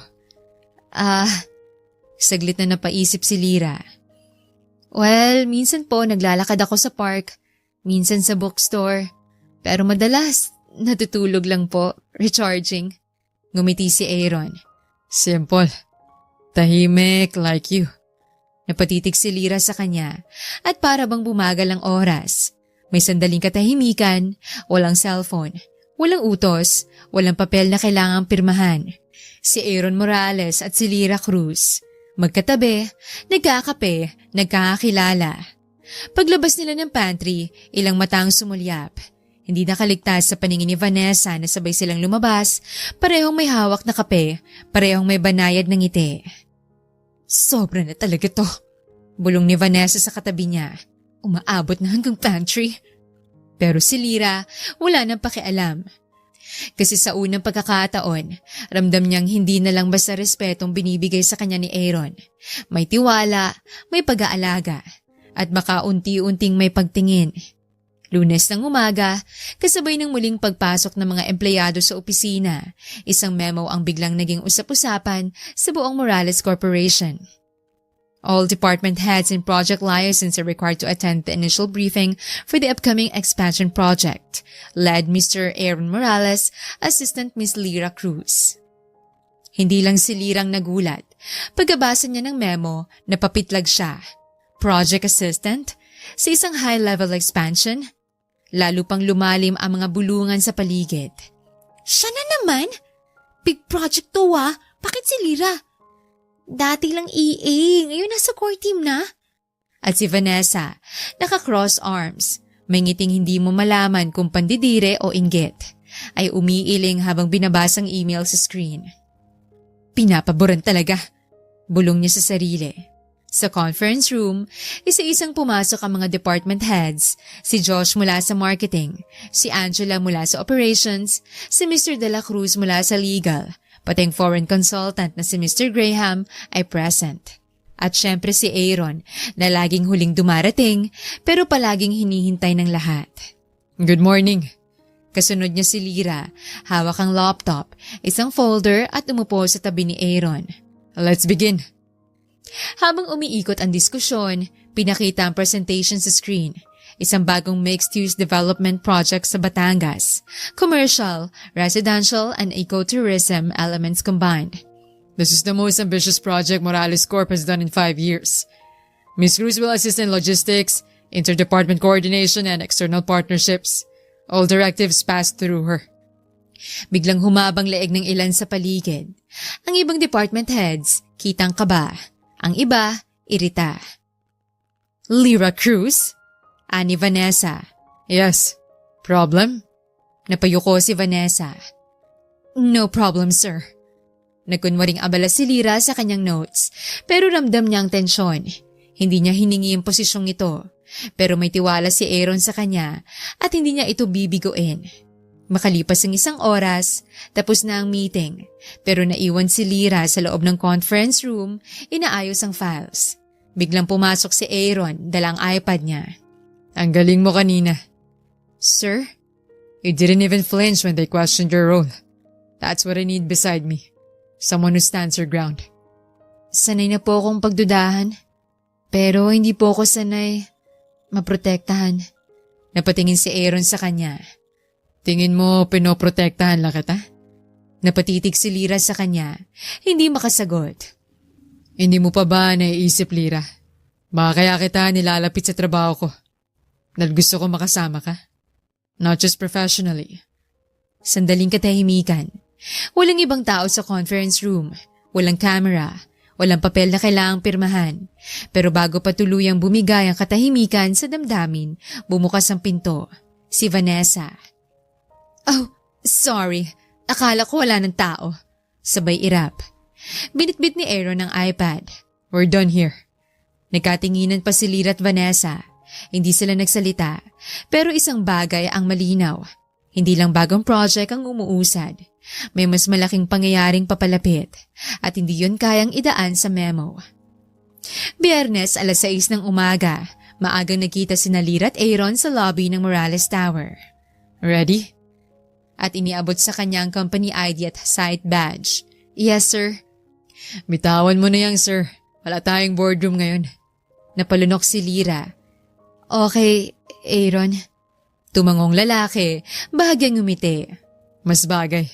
Saglit na napaisip si Lyra. Well, minsan po naglalakad ako sa park, minsan sa bookstore. Pero madalas, natutulog lang po, recharging. Ngumiti si Aaron. Simple. Tahimik like you. Napatitig si Lyra sa kanya at para bang bumagal ang oras. May sandaling katahimikan, walang cellphone, walang utos, walang papel na kailangang pirmahan. Si Aaron Morales at si Lyra Cruz. Magkatabi, nagkakape, nagkakakilala. Paglabas nila ng pantry, ilang matang sumulyap. Hindi nakaligtas sa paningin ni Vanessa na sabay silang lumabas, parehong may hawak na kape, parehong may banayad ng ngiti. Sobra na talaga to. Bulong ni Vanessa sa katabi niya. Umaabot na hanggang pantry. Pero si Lyra wala nang pakialam. Kasi sa unang pagkakataon, ramdam niyang hindi na lang basta respetong binibigay sa kanya ni Aaron. May tiwala, may pag-aalaga, at baka unti-unting may pagtingin. Lunes ng umaga, kasabay ng muling pagpasok ng mga empleyado sa opisina, isang memo ang biglang naging usap-usapan sa buong Morales Corporation. All department heads and project liaisons are required to attend the initial briefing for the upcoming expansion project, led Mr. Aaron Morales, Assistant Ms. Lyra Cruz. Hindi lang si Lirang nagulat. Pagkabasa niya ng memo, napapitlag siya. Project assistant? Sa isang high-level expansion? Lalo pang lumalim ang mga bulungan sa paligid. Siya na naman? Big project to Bakit si Lyra? Dati lang EA, ngayon nasa core team na. At si Vanessa, naka-cross arms, may ngiting hindi mo malaman kung pandidire o inggit, ay umiiling habang binabasang email sa screen. Pinapaboran talaga, bulong niya sa sarili. Sa conference room, isa-isang pumasok ang mga department heads, si Josh mula sa marketing, si Angela mula sa operations, si Mr. De La Cruz mula sa legal, pati ang foreign consultant na si Mr. Graham ay present. At syempre si Aaron na laging huling dumarating pero palaging hinihintay ng lahat. Good morning. Kasunod niya si Lyra, hawak ang laptop, isang folder at umupo sa tabi ni Aaron. Let's begin. Habang umiikot ang diskusyon, pinakita ang presentation sa screen. Isang bagong mixed-use development project sa Batangas. Commercial, residential, and ecotourism elements combined. This is the most ambitious project Morales Corp has done in 5 years. Ms. Cruz will assist in logistics, interdepartment coordination, and external partnerships. All directives pass through her. Biglang humabang leeg ng ilan sa paligid. Ang ibang department heads, kitang kaba. Ang iba, irita. Lyra Cruz? Ani Vanessa. Yes. Problem? Napayuko si Vanessa. No problem, sir. Nagkunwaring abala si Lyra sa kanyang notes, pero ramdam niya ang tensyon. Hindi niya hiningi ang posisyong ito, pero may tiwala si Aaron sa kanya at hindi niya ito bibiguin. Makalipas ang isang oras, tapos na ang meeting, pero naiwan si Lyra sa loob ng conference room, inaayos ang files. Biglang pumasok si Aaron, dalang iPad niya. Ang galing mo kanina. Sir? You didn't even flinch when they questioned your role. That's what I need beside me. Someone who stands her ground. Sanay na po akong pagdudahan. Pero hindi po ako sanay maprotektahan. Napatingin si Aaron sa kanya. Tingin mo pinoprotektahan lang kita? Napatitig si Lyra sa kanya. Hindi makasagot. Hindi mo pa ba naiisip, Lyra? Baka kaya kita nilalapit sa trabaho ko. Dahil gusto ko makasama ka. Not just professionally. Sandaling katahimikan. Walang ibang tao sa conference room. Walang camera. Walang papel na kailangang pirmahan. Pero bago pa tuluyang bumigay ang katahimikan sa damdamin, bumukas ang pinto. Si Vanessa. Oh, sorry. Akala ko wala ng tao. Sabay irap. Binitbit ni Aaron ang iPad. We're done here. Nagkatinginan pa si Lyra at Vanessa. Hindi sila nagsalita, pero isang bagay ang malinaw. Hindi lang bagong project ang umuusad. May mas malaking pangyayaring papalapit at hindi yun kayang idaan sa memo. Biyernes, 6:00 ng umaga, maagang nakita sina Lyra at Aaron sa lobby ng Morales Tower. Ready? At iniabot sa kanya ang company ID at site badge. Yes, sir. Bitawan mo na yan, sir. Wala tayong boardroom ngayon. Napalunok si Lyra. Okay, Aaron. Tumangong lalaki, bahagyang ngumiti. Mas bagay.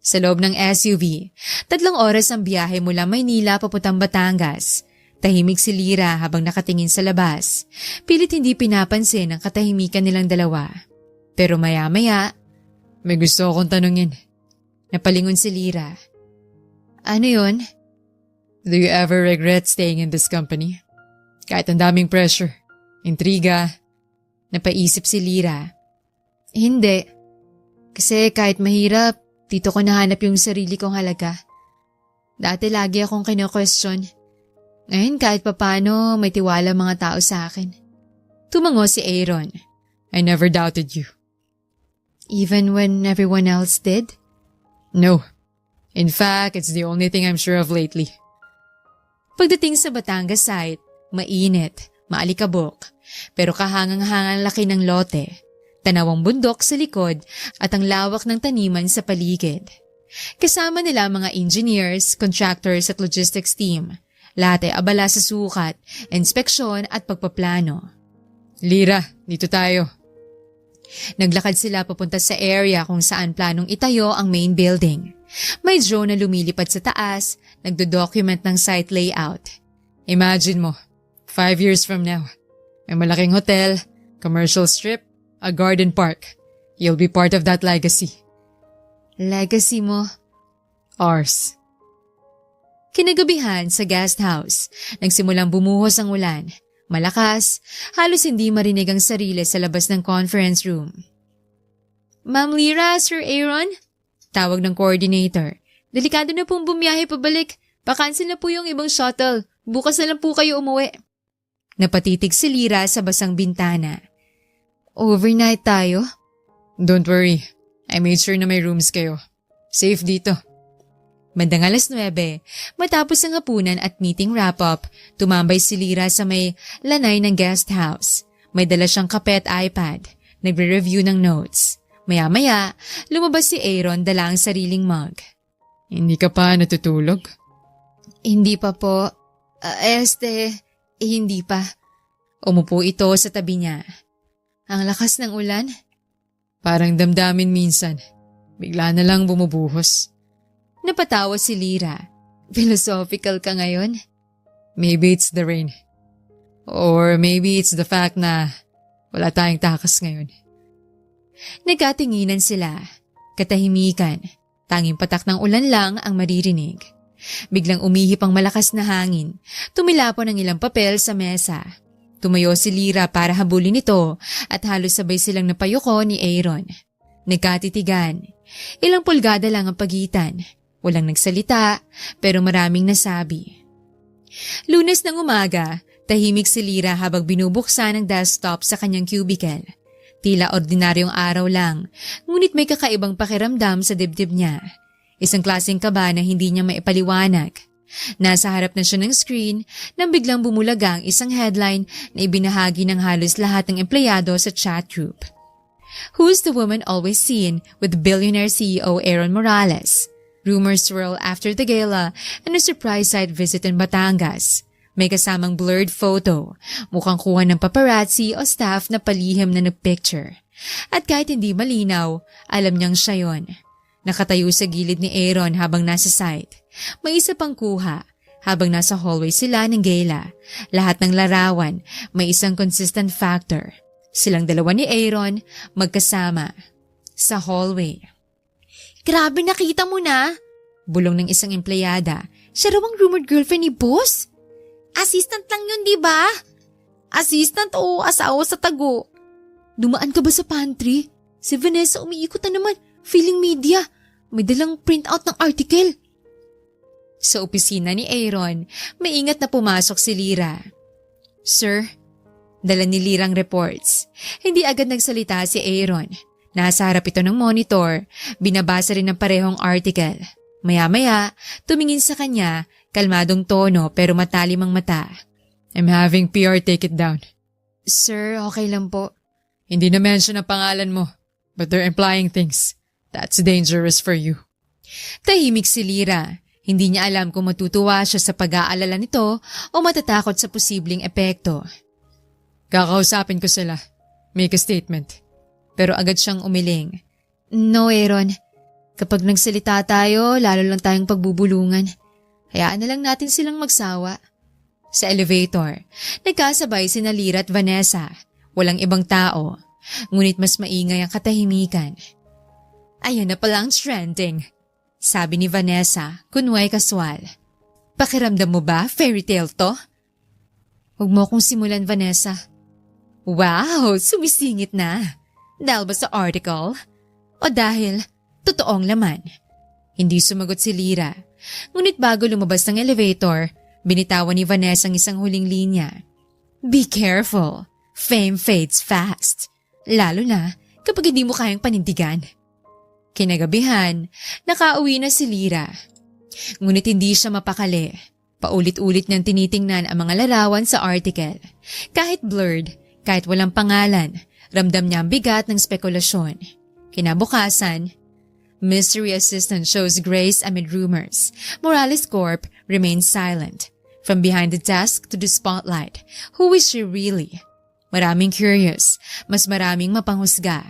Sa loob ng SUV, 3 oras ang biyahe mula Maynila papuntang Batangas. Tahimik si Lyra habang nakatingin sa labas. Pilit hindi pinapansin ang katahimikan nilang dalawa. Pero maya-maya, may gusto akong tanungin. Napalingon si Lyra. Ano yun? Do you ever regret staying in this company? Kahit ang daming pressure, intriga. Napaisip si Lyra. Hindi. Kasi kahit mahirap, dito ko nahanap yung sarili kong halaga. Dati lagi akong kino-question. Ngayon kahit papano may tiwala mga tao sa akin. Tumango si Aaron. I never doubted you. Even when everyone else did? No. In fact, it's the only thing I'm sure of lately. Pagdating sa Batangas site, mainit, maalikabok, pero kahangang-hangang laki ng lote, tanawang bundok sa likod at ang lawak ng taniman sa paligid. Kasama nila mga engineers, contractors at logistics team. Lahat ay abala sa sukat, inspeksyon at pagpaplano. Lira, dito tayo. Naglakad sila papunta sa area kung saan planong itayo ang main building. May drone na lumilipad sa taas, nagdo-document ng site layout. Imagine mo, 5 years from now, may malaking hotel, commercial strip, a garden park. You'll be part of that legacy. Legacy mo? Ours. Kinagabihan sa guest house, nagsimulang bumuhos ang ulan. Malakas, halos hindi marinig ang sarili sa labas ng conference room. Ma'am Lira, Sir Aaron? Tawag ng coordinator. Delikado na pong bumiyahe pabalik. Pa-cancel na po yung ibang shuttle. Bukas na lang po kayo umuwi. Napatitig si Lira sa basang bintana. Overnight tayo? Don't worry. I made sure na may rooms kayo. Safe dito. Bandang 9:00, matapos ang hapunan at meeting wrap-up, tumambay si Lira sa may lanay ng guest house. May dala siyang kape at iPad. Nagre-review ng notes. Maya-maya, lumabas si Aaron dala ang sariling mug. Hindi ka pa natutulog? Hindi pa po. Hindi pa. Umupo ito sa tabi niya. Ang lakas ng ulan. Parang damdamin minsan. Bigla na lang bumubuhos. Napatawa si Lira. Philosophical ka ngayon? Maybe it's the rain. Or maybe it's the fact na wala tayong takas ngayon. Nagkatinginan sila. Katahimikan. Tanging patak ng ulan lang ang maririnig. Biglang umihip ang malakas na hangin. Tumilapon ang ilang papel sa mesa. Tumayo si Lira para habulin ito at halos sabay silang napayuko ni Aaron. Nagkatitigan. Ilang pulgada lang ang pagitan. Walang nagsalita, pero maraming nasabi. Lunes ng umaga, tahimik si Lira habang binubuksan ang desktop sa kanyang cubicle. Tila ordinaryong araw lang, ngunit may kakaibang pakiramdam sa dibdib niya. Isang klaseng kaba na hindi niya maipaliwanag. Nasa harap na siya ng screen nang biglang bumulaga ang isang headline na ibinahagi ng halos lahat ng empleyado sa chat group. Who's the woman always seen with billionaire CEO Aaron Morales? Rumors swirl after the gala and a surprise site visit in Batangas. May kasamang blurred photo, mukhang kuha ng paparazzi o staff na palihim na nagpicture. At kahit hindi malinaw, alam niyang siya yon. Nakatayo sa gilid ni Aaron habang nasa site. May isa pang kuha. Habang nasa hallway sila ng gala, lahat ng larawan may isang consistent factor. Silang dalawa ni Aaron magkasama sa hallway. Grabe, nakita mo na? Bulong ng isang empleyada. Siya raw ang rumored girlfriend ni boss? Assistant lang yun, di ba? Assistant o asawa sa tago? Dumaan ka ba sa pantry? Si Vanessa umiikot na naman. Feeling media. May dalang printout ng article. Sa opisina ni Aaron, maingat na pumasok si Lira. Sir, dala ni Lirang reports. Hindi agad nagsalita si Aaron. Nasa harap ito ng monitor, binabasa rin ng parehong article. Maya-maya, tumingin sa kanya, kalmadong tono pero matalim ang mata. I'm having PR take it down. Sir, okay lang po. Hindi na mention ang pangalan mo, but they're implying things. That's dangerous for you. Tahimik si Lira. Hindi niya alam kung matutuwa siya sa pag-aalala nito o matatakot sa posibleng epekto. Kakausapin ko sila. Make a statement. Pero agad siyang umiling. No, Aaron. Kapag nagsalita tayo, lalo lang tayong pagbubulungan. Hayaan na lang natin silang magsawa. Sa elevator, nagkasabay sina Lira at Vanessa. Walang ibang tao. Ngunit mas maingay ang katahimikan. Ayan na palang trending. Sabi ni Vanessa, kunway kaswal. Pakiramdam mo ba, fairy tale to? Huwag mo akong simulan, Vanessa. Wow, sumisingit na. Dahil ba sa article? O dahil totoong laman? Hindi sumagot si Lira. Ngunit bago lumabas ng elevator, binitawan ni Vanessa ang isang huling linya. Be careful. Fame fades fast. Lalo na kapag hindi mo kayang panindigan. Kinagabihan, nakauwi na si Lyra. Ngunit hindi siya mapakali. Paulit-ulit niyang tinitingnan ang mga larawan sa article. Kahit blurred, kahit walang pangalan, ramdam niya ang bigat ng spekulasyon. Kinabukasan, mystery assistant shows grace amid rumors. Morales Corp remains silent. From behind the desk to the spotlight, who is she really? Maraming curious, mas maraming mapanghusga.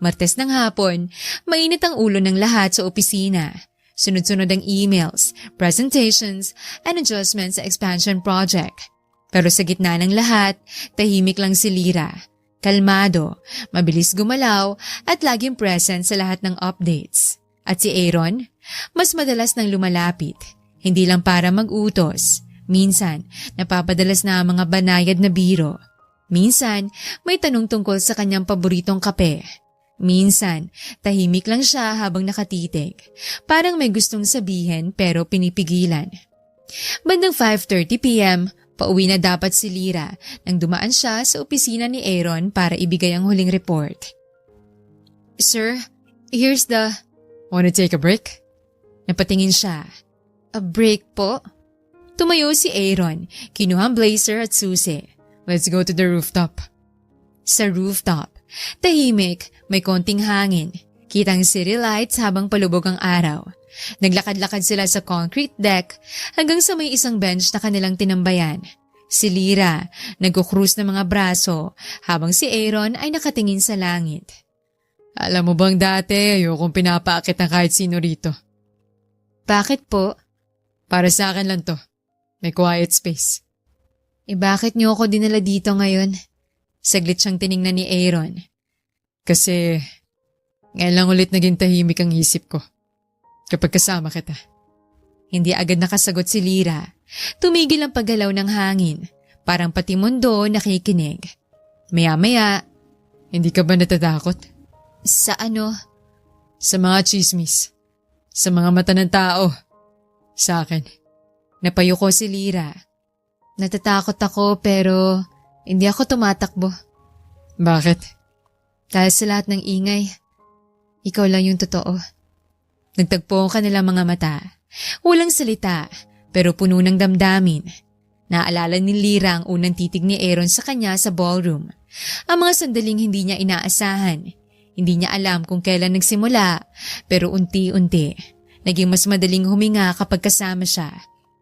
Martes ng hapon, mainit ang ulo ng lahat sa opisina. Sunod-sunod ang emails, presentations, and adjustments sa expansion project. Pero sa gitna ng lahat, tahimik lang si Lyra. Kalmado, mabilis gumalaw, at laging present sa lahat ng updates. At si Aaron, mas madalas nang lumalapit. Hindi lang para mag-utos. Minsan, napapadalas na ang mga banayad na biro. Minsan, may tanong tungkol sa kanyang paboritong kape. Minsan, tahimik lang siya habang nakatitig. Parang may gustong sabihin pero pinipigilan. Bandang 5:30 p.m., pauwi na dapat si Lyra nang dumaan siya sa opisina ni Aaron para ibigay ang huling report. Sir, here's the... Wanna take a break? Napatingin siya. A break po? Tumayo si Aaron, kinuha ang blazer at susi. Let's go to the rooftop. Sa rooftop, tahimik, may konting hangin. Kitang city lights habang palubog ang araw. Naglakad-lakad sila sa concrete deck hanggang sa may isang bench na kanilang tinambayan. Si Lyra, nagkukrus ng mga braso habang si Aaron ay nakatingin sa langit. Alam mo bang dati ayokong pinapaakit ng kahit sino rito? Bakit po? Para sa akin lang to. May quiet space. Bakit niyo ako dinala dito ngayon? Saglit siyang tiningnan ni Aaron. Kasi ngayon lang ulit naging tahimik ang isip ko. Kapag kasama kita. Hindi agad nakasagot si Lyra. Tumigil ang paggalaw ng hangin. Parang pati mundo nakikinig. Maya-maya, hindi ka ba natatakot? sa ano? Sa mga chismis. Sa mga mata ng tao. Sa akin. Napayuko si Lyra. Natatakot ako pero hindi ako tumatakbo. Bakit? Dahil sa lahat ng ingay, ikaw lang yung totoo. Nagtagpo ang kanilang mga mata. Walang salita, pero puno ng damdamin. Naalala ni Lyra ang unang titig ni Aaron sa kanya sa ballroom. Ang mga sandaling hindi niya inaasahan. Hindi niya alam kung kailan nagsimula, pero unti-unti. Naging mas madaling huminga kapag kasama siya.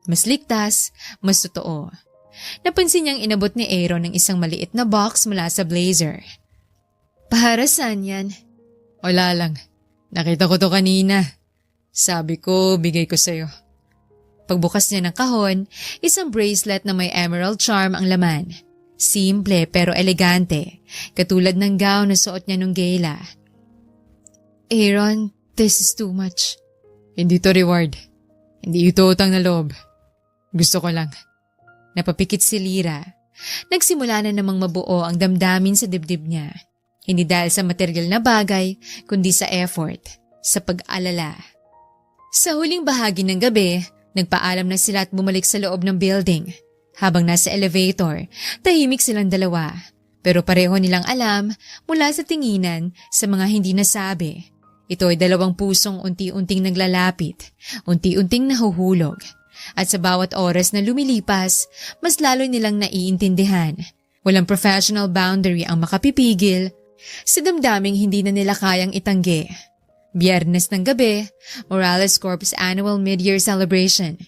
Mas ligtas, mas totoo. Napansin niyang inabot ni Aaron ng isang maliit na box mula sa blazer. Para saan yan? Wala lang. Nakita ko to kanina. Sabi ko, bigay ko sa'yo. Pagbukas niya ng kahon, isang bracelet na may emerald charm ang laman. Simple pero elegante, katulad ng gown na suot niya nung gala. Aaron, this is too much. Hindi to reward. Hindi ito utang na loob. Gusto ko lang. Napapikit si Lyra. Nagsimula na namang mabuo ang damdamin sa dibdib niya. Hindi dahil sa material na bagay, kundi sa effort, sa pag-alala. Sa huling bahagi ng gabi, nagpaalam na sila at bumalik sa loob ng building. Habang nasa elevator, tahimik silang dalawa. Pero pareho nilang alam mula sa tinginan sa mga hindi nasabi. Ito ay dalawang pusong unti-unting naglalapit, unti-unting nahuhulog. At sa bawat oras na lumilipas, mas lalo nilang naiintindihan. Walang professional boundary ang makapipigil sa damdaming hindi na nila kayang itanggi. Biyernes ng gabi, Morales Corp's annual mid-year celebration.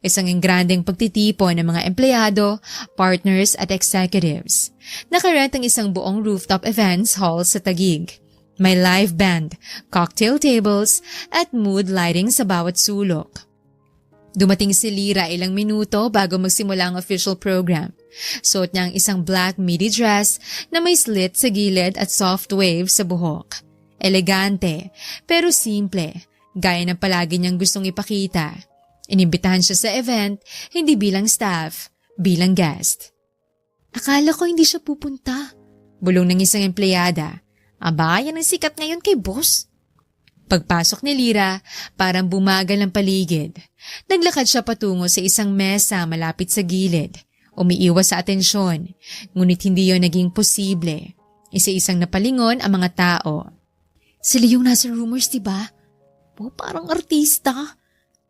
Isang engrandeng pagtitipon ng mga empleyado, partners at executives. Nakarent ang isang buong rooftop events hall sa Taguig. May live band, cocktail tables at mood lighting sa bawat sulok. Dumating si Lyra ilang minuto bago magsimula ang official program. Suot niya ang isang black midi dress na may slit sa gilid at soft wave sa buhok. Elegante, pero simple, gaya ng palagi niyang gustong ipakita. Inimbitahan siya sa event, hindi bilang staff, bilang guest. Akala ko hindi siya pupunta. Bulong ng isang empleyada. Aba, yan ang sikat ngayon kay boss. Pagpasok ni Lyra, parang bumagal ang paligid. Naglakad siya patungo sa isang mesa malapit sa gilid. Umiiwas sa atensyon, ngunit hindi yon naging posible. Isa-isang napalingon ang mga tao. Sila yung nasa rumors, diba? Oh, parang artista.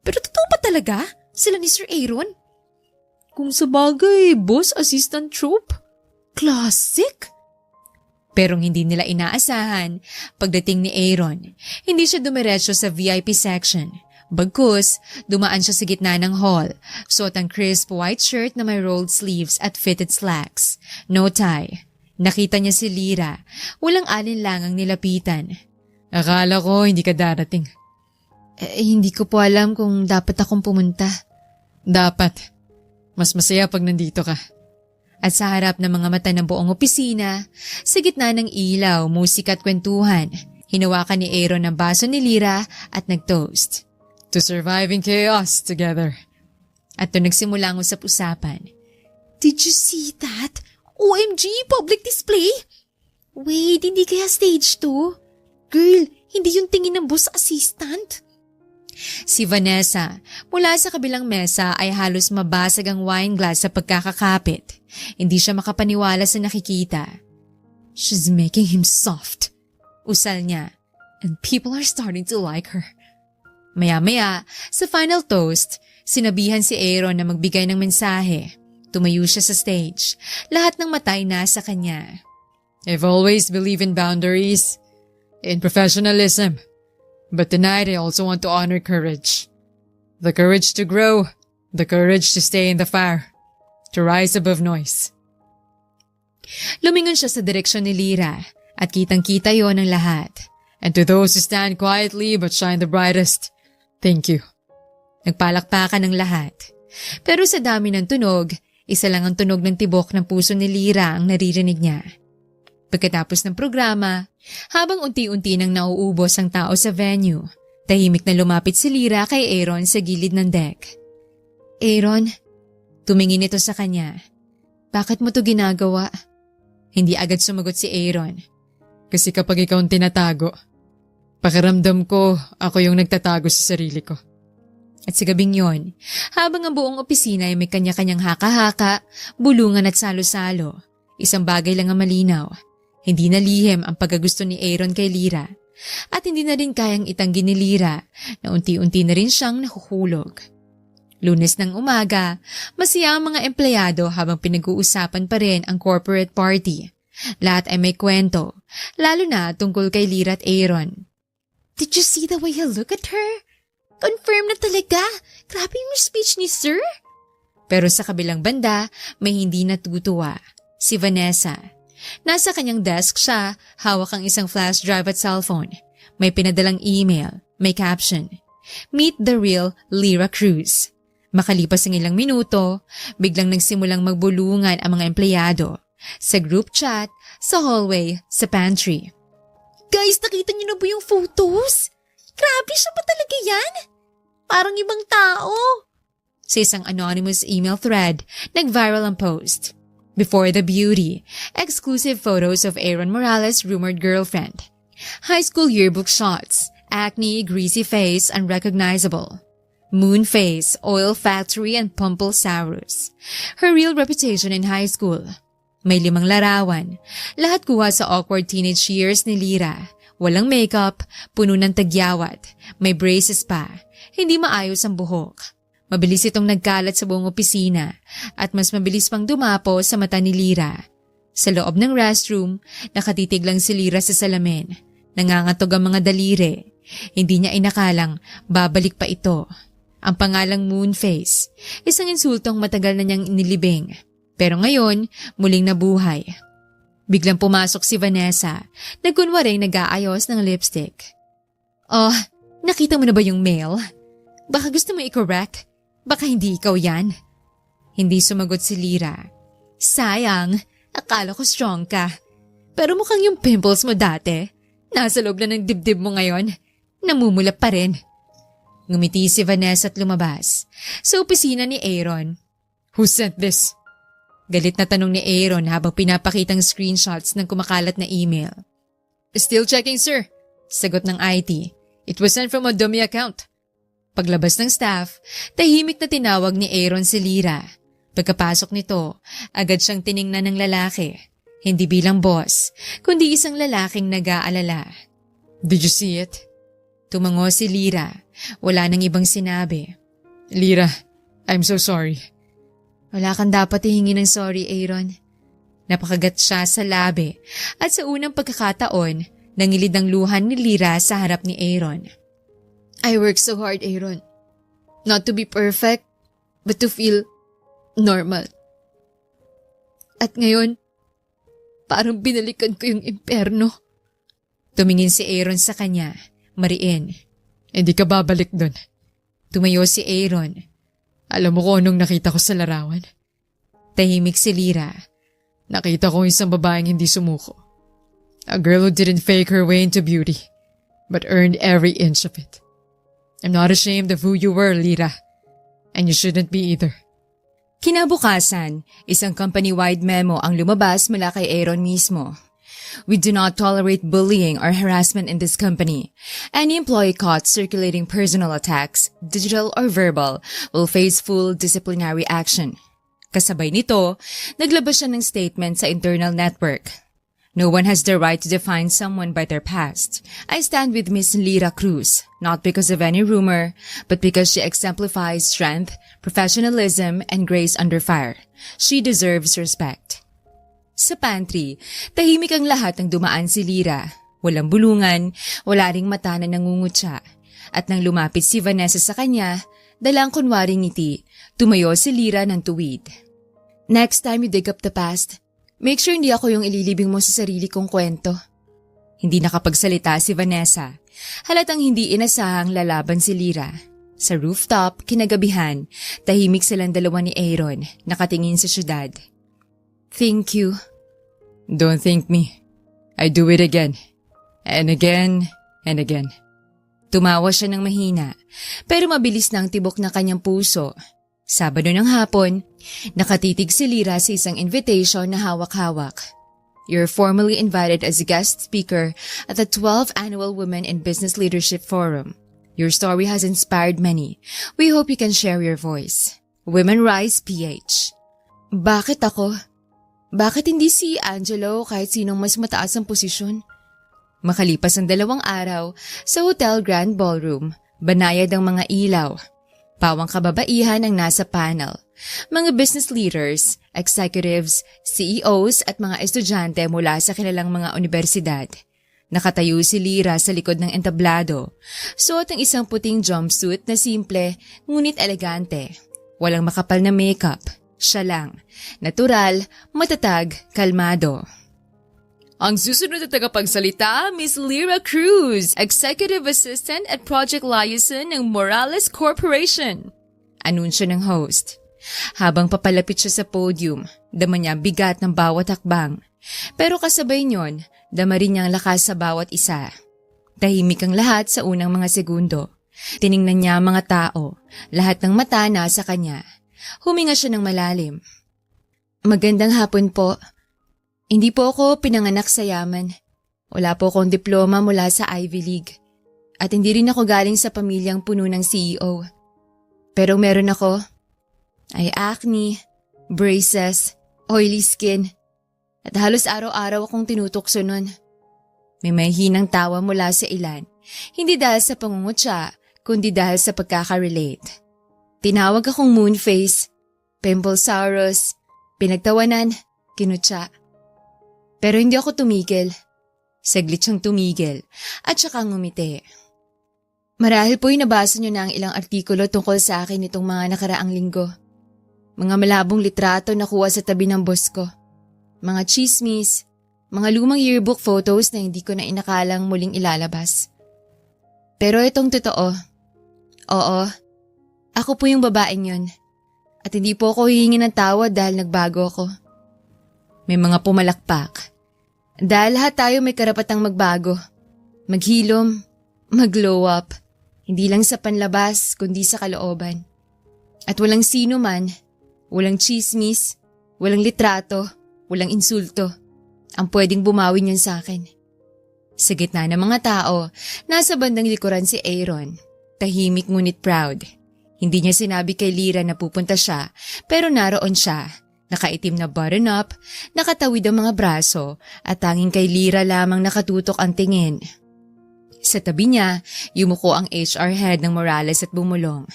Pero totoo ba talaga? Sila ni Sir Aaron? Kung sabagay, boss assistant troop. Classic! Pero hindi nila inaasahan, pagdating ni Aaron, hindi siya dumiretso sa VIP section. Bagkus, dumaan siya sa gitna ng hall, suot ang crisp white shirt na may rolled sleeves at fitted slacks. No tie. Nakita niya si Lyra, walang alinlangang nilapitan. Akala ko hindi ka darating. Hindi ko po alam kung dapat akong pumunta. Dapat. Mas masaya pag nandito ka. At sa harap ng mga mata ng buong opisina, sa gitna ng ilaw, musika at kwentuhan, hinawakan ni Aaron ang baso ni Lyra at nag-toast. To surviving chaos together. At doon nagsimula ang usap-usapan. Did you see that? OMG, public display? Wait, hindi kaya stage 2? Girl, hindi yung tingin ng boss assistant. Si Vanessa, mula sa kabilang mesa ay halos mabasag ang wine glass sa pagkakakapit. Hindi siya makapaniwala sa nakikita. She's making him soft. Usal niya. And people are starting to like her. Maya-maya, sa final toast, sinabihan si Aaron na magbigay ng mensahe. Tumayo siya sa stage. Lahat ng matay nasa kanya. I've always believed in boundaries, in professionalism. But tonight I also want to honor courage. The courage to grow, the courage to stay in the fire, to rise above noise. Lumingon siya sa direksyon ni Lyra at kitang-kita yon ng lahat. And to those who stand quietly but shine the brightest, thank you. Nagpalakpakan ng lahat. Pero sa dami ng tunog, isa lang ang tunog ng tibok ng puso ni Lyra ang naririnig niya. Pagkatapos ng programa, habang unti-unti nang nauubos ang tao sa venue, tahimik na lumapit si Lyra kay Aaron sa gilid ng deck. Aaron, tumingin ito sa kanya. Bakit mo to ginagawa? Hindi agad sumagot si Aaron. Kasi kapag ikaw ang tinatago, pakiramdam ko ako yung nagtatago sa sarili ko. At sa gabing yon, habang ang buong opisina ay may kanya-kanyang haka-haka, bulungan at salo-salo, isang bagay lang ang malinaw. Hindi na lihim ang pagkagusto ni Aaron kay Lyra at hindi na rin kayang itanggi ni Lyra na unti-unti na rin siyang nahuhulog. Lunes ng umaga, masaya ang mga empleyado habang pinag-uusapan pa rin ang corporate party. Lahat ay may kwento, lalo na tungkol kay Lyra at Aaron. Did you see the way he looked at her? Confirm na talaga! Grabe yung speech ni Sir! Pero sa kabilang banda, may hindi natutuwa. Si Vanessa. Nasa kanyang desk siya, hawak ang isang flash drive at cellphone. May pinadalang email, may caption, Meet the real Lyra Cruz. Makalipas ang ilang minuto, biglang nagsimulang magbulungan ang mga empleyado. Sa group chat, sa hallway, sa pantry. Guys, nakita niyo na ba yung photos? Grabe, siya ba talaga yan? Parang ibang tao. Sa isang anonymous email thread, nag-viral ang post. Before the beauty, exclusive photos of Aaron Morales' rumored girlfriend. High school yearbook shots, acne, greasy face, unrecognizable. Moon face, oil factory, and Pumpelsaurus. Her real reputation in high school. May 5 larawan. Lahat kuha sa awkward teenage years ni Lyra. Walang makeup, puno ng tagyawat. May braces pa. Hindi maayos ang buhok. Mabilis itong nagkalat sa buong opisina at mas mabilis pang dumapo sa mata ni Lyra. Sa loob ng restroom, nakatitig lang si Lyra sa salamin. Nangangatog ang mga daliri. Hindi niya inakalang babalik pa ito. Ang pangalang Moonface, isang insultong matagal na niyang inilibing. Pero ngayon, muling nabuhay. Biglang pumasok si Vanessa, nagkunwaring nag-aayos ng lipstick. Oh, nakita mo na ba yung mail? Baka gusto mo i-correct? Baka hindi ikaw yan. Hindi sumagot si Lyra. Sayang, akala ko strong ka. Pero mukhang yung pimples mo dati, nasa loob na ng dibdib mo ngayon, namumula pa rin. Ngumiti si Vanessa at lumabas. Sa opisina ni Aaron. Who sent this? Galit na tanong ni Aaron habang pinapakitang screenshots ng kumakalat na email. Still checking, sir. Sagot ng IT. It was sent from a dummy account. Paglabas ng staff, tahimik na tinawag ni Aaron si Lyra. Pagkapasok nito, agad siyang tiningnan ng lalaki. Hindi bilang boss, kundi isang lalaking nag-aalala. Did you see it? Tumango si Lyra. Wala nang ibang sinabi. Lyra, I'm so sorry. Wala kang dapat ihingi ng sorry, Aaron. Napakagat siya sa labi at sa unang pagkakataon, nangilid ang luhan ni Lyra sa harap ni Aaron. I work so hard, Aaron. Not to be perfect, but to feel normal. At ngayon, parang binalikan ko yung impyerno. Tumingin si Aaron sa kanya, mariin. Hindi ka babalik dun. Tumayo si Aaron. Alam mo kung anong nakita ko sa larawan? Tahimik si Lyra. Nakita ko isang babaeng hindi sumuko. A girl who didn't fake her way into beauty, but earned every inch of it. I'm not ashamed of who you were, Lyra. And you shouldn't be either. Kinabukasan, isang company-wide memo ang lumabas mula kay Aaron mismo. We do not tolerate bullying or harassment in this company. Any employee caught circulating personal attacks, digital or verbal, will face full disciplinary action. Kasabay nito, naglabas siya ng statement sa internal network. No one has the right to define someone by their past. I stand with Miss Lyra Cruz, not because of any rumor, but because she exemplifies strength, professionalism, and grace under fire. She deserves respect. Sa pantry, tahimik ang lahat ng dumaan si Lyra. Walang bulungan, wala ring mata na nangungutya. At nang lumapit si Vanessa sa kanya, dalang kunwaring ngiti, tumayo si Lyra ng tuwid. Next time you dig up the past, make sure hindi ako yung ililibing mo sa sarili kong kwento. Hindi nakapagsalita si Vanessa. Halatang hindi inasahang lalaban si Lyra. Sa rooftop, kinagabihan, tahimik silang dalawa ni Aaron, nakatingin sa syudad. Thank you. Don't thank me. I do it again. And again, and again. Tumawa siya ng mahina, pero mabilis na ang tibok ng kanyang puso. Sabado ng hapon, nakatitig si Lyra sa isang invitation na hawak-hawak. You're formally invited as a guest speaker at the 12th Annual Women in Business Leadership Forum. Your story has inspired many. We hope you can share your voice. Women Rise PH. Bakit ako? Bakit hindi si Angelo kahit sinong mas mataas ang posisyon? Makalipas ang 2 araw, sa Hotel Grand Ballroom, banayad ang mga ilaw. Pawang kababaihan ang nasa panel. Mga business leaders, executives, CEOs at mga estudyante mula sa kilalang mga universidad. Nakatayo si Lyra sa likod ng entablado. Suot ang isang puting jumpsuit na simple, ngunit elegante. Walang makapal na makeup. Siya lang. Natural, matatag, kalmado. Ang susunod na tagapagsalita, Miss Lyra Cruz, Executive Assistant at Project Liaison ng Morales Corporation. Anunsyo ng host. Habang papalapit siya sa podium, dama niya bigat ng bawat hakbang. Pero kasabay niyon, dama rin niyang lakas sa bawat isa. Tahimik ang lahat sa unang mga segundo. Tiningnan niya ang mga tao, lahat ng mata nasa kanya. Huminga siya ng malalim. Magandang hapon po. Hindi po ako pinanganak sa yaman. Wala po akong diploma mula sa Ivy League. At hindi rin ako galing sa pamilyang puno ng CEO. Pero meron ako. Ay acne, braces, oily skin. At halos araw-araw akong tinutukso nun. May mahinang tawa mula sa ilan. Hindi dahil sa pangungutya, kundi dahil sa pagkaka-relate. Tinawag akong moonface, pimplesaurus, pinagtawanan, kinutya. Pero hindi ako tumigil. Saglit siyang tumigil at saka ngumiti. Marahil po'y nabasa niyo na ang ilang artikulo tungkol sa akin nitong mga nakaraang linggo. Mga malabong litrato na kuha sa tabi ng boss ko. Mga chismis, mga lumang yearbook photos na hindi ko na inakalang muling ilalabas. Pero itong totoo. Oo, ako po yung babaeng yun. At hindi po ako hihingi ng tawad dahil nagbago ako. May mga pumalakpak. Dahil lahat tayo may karapatang magbago. Maghilom, mag-glow up. Hindi lang sa panlabas, kundi sa kalooban. At walang sino man, walang chismis, walang litrato, walang insulto, ang pwedeng bumawin yun sa akin. Sa gitna ng mga tao, nasa bandang likuran si Aaron. Tahimik ngunit proud. Hindi niya sinabi kay Lyra na pupunta siya, pero naroon siya. Nakaitim na button-up, nakatawid ang mga braso at tanging kay Lyra lamang nakatutok ang tingin. Sa tabi niya, yumuko ang HR head ng Morales at bumulong.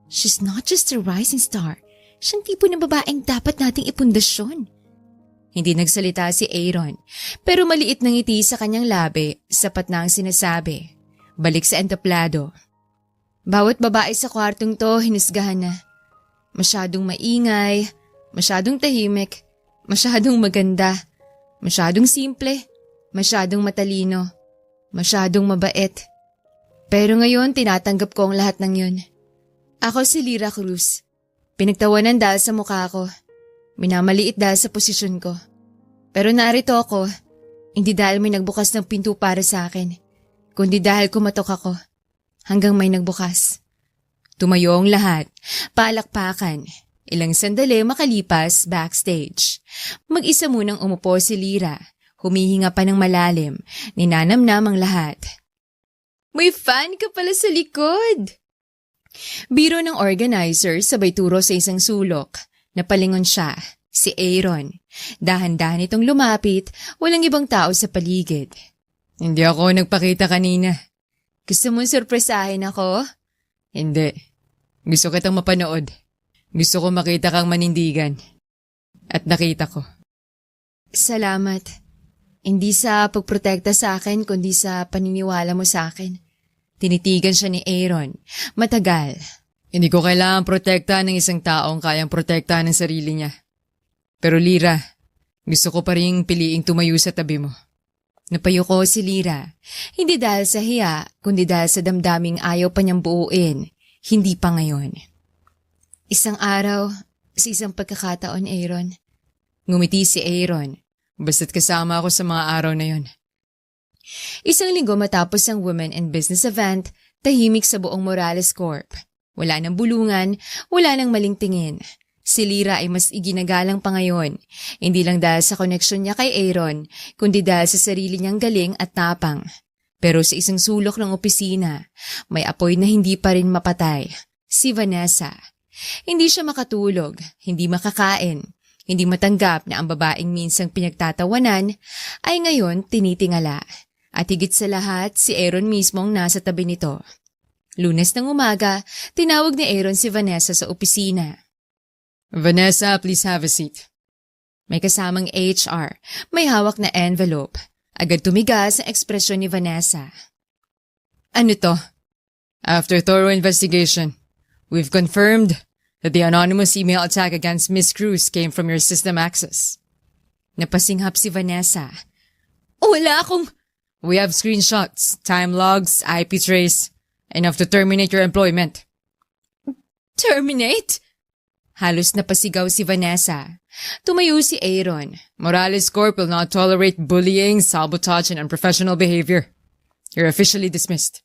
She's not just a rising star. Siyang tipo ng babaeng dapat nating ipundasyon. Hindi nagsalita si Aaron, pero maliit na ngiti sa kanyang labi, sapat na ang sinasabi. Balik sa entablado. Bawat babae sa kwartong to, hinisgahan na. Masyadong maingay, masyadong tahimik, masyadong maganda, masyadong simple, masyadong matalino, masyadong mabait. Pero ngayon, tinatanggap ko ang lahat ng yun. Ako si Lyra Cruz. Pinagtawanan dahil sa mukha ko. Minamaliit dahil sa posisyon ko. Pero narito ako, hindi dahil may nagbukas ng pinto para sa akin, kundi dahil kumatok ako, hanggang may nagbukas. Tumayo ang lahat, palakpakan. Ilang sandali makalipas backstage. Mag-isa munang umupo si Lyra, humihinga pa ng malalim, ninanamnam ang lahat. May fan ka pala sa likod! Biro ng organizer sabay turo sa isang sulok. Napalingon siya, si Aaron. Dahan-dahan itong lumapit, walang ibang tao sa paligid. Hindi ako nagpakita kanina. Gusto mong sorpresahin ako? Hindi. Gusto kitang mapanood. Gusto ko makita kang manindigan. At nakita ko. Salamat. Hindi sa pagprotekta sa akin, kundi sa paniniwala mo sa akin. Tinitigan siya ni Aaron. Matagal. Hindi ko kailangan protektahan ng isang taong kayang protektahan ng sarili niya. Pero Lyra, gusto ko pa rin piliing tumayo sa tabi mo. Napayuko si Lyra. Hindi dahil sa hiya, kundi dahil sa damdaming ayaw pa niyang buuin. Hindi pa ngayon. Isang araw, sa isang pagkakataon, Aaron. Ngumiti si Aaron. Basta't kasama ako sa mga araw na yon. Isang linggo matapos ang Women in Business event, tahimik sa buong Morales Corp. Wala nang bulungan, wala nang maling tingin. Si Lyra ay mas iginagalang pa ngayon, hindi lang dahil sa koneksyon niya kay Aaron, kundi dahil sa sarili niyang galing at tapang. Pero sa isang sulok ng opisina, may apoy na hindi pa rin mapatay. Si Vanessa. Hindi siya makatulog, hindi makakain, hindi matanggap na ang babaeng minsang pinagtatawanan ay ngayon tinitingala. At higit sa lahat, si Aaron mismo ang nasa tabi nito. Lunes ng umaga, tinawag ni Aaron si Vanessa sa opisina. Vanessa, please have a seat. May kasamang HR, may hawak na envelope. Agad tumigas ang ekspresyon ni Vanessa. Ano to? After thorough investigation, we've confirmed that the anonymous email attack against Miss Cruz came from your system access. Napasinghap si Vanessa. Wala akong... We have screenshots, time logs, IP trace, enough to terminate your employment. Terminate? Halos napasigaw si Vanessa. Tumayo si Aaron. Morales Corp will not tolerate bullying, sabotage, and unprofessional behavior. You're officially dismissed.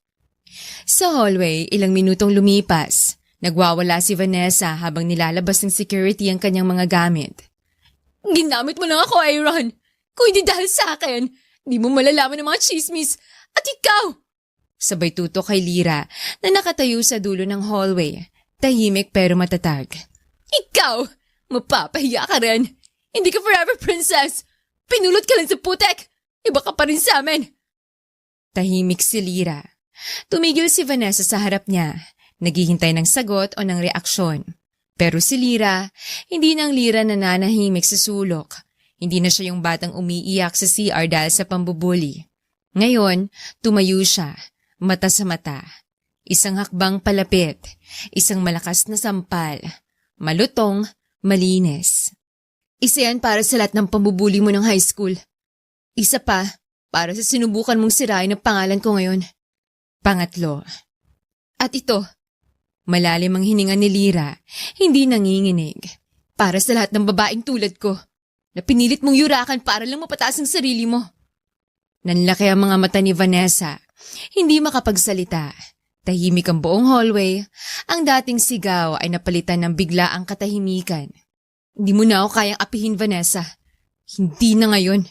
Sa hallway, ilang minutong lumipas. Nagwawala si Vanessa habang nilalabas ng security ang kanyang mga gamit. Ginamit mo lang ako, Aaron. Kung hindi dahil sa akin, di mo malalaman ng mga chismis. At ikaw! Sabay tutok kay Lyra na nakatayo sa dulo ng hallway. Tahimik pero matatag. Ikaw! Mapapahiya ka rin. Hindi ka forever princess. Pinulot ka lang sa putek. Iba ka pa rin sa amin. Tahimik si Lyra. Tumigil si Vanessa sa harap niya. Naghihintay ng sagot o ng reaksyon. Pero si Lyra, hindi nang Lyra nananahimik sa sulok. Hindi na siya yung batang umiiyak sa CR dahil sa pambubuli. Ngayon, tumayo siya, mata sa mata. Isang hakbang palapit, isang malakas na sampal, malutong, malinis. Isa yan para sa lahat ng pambubuli mo ng high school. Isa pa, para sa sinubukan mong sirain ang pangalan ko ngayon. Pangatlo. At ito, malalim ang hininga ni Lyra, hindi nanginginig. Para sa lahat ng babaeng tulad ko, na pinilit mong yurakan para lang mapataas ang sarili mo. Nanlaki ang mga mata ni Vanessa, hindi makapagsalita. Tahimik ang buong hallway, ang dating sigaw ay napalitan ng bigla ang katahimikan. Hindi mo na ako kayang apihin, Vanessa. Hindi na ngayon.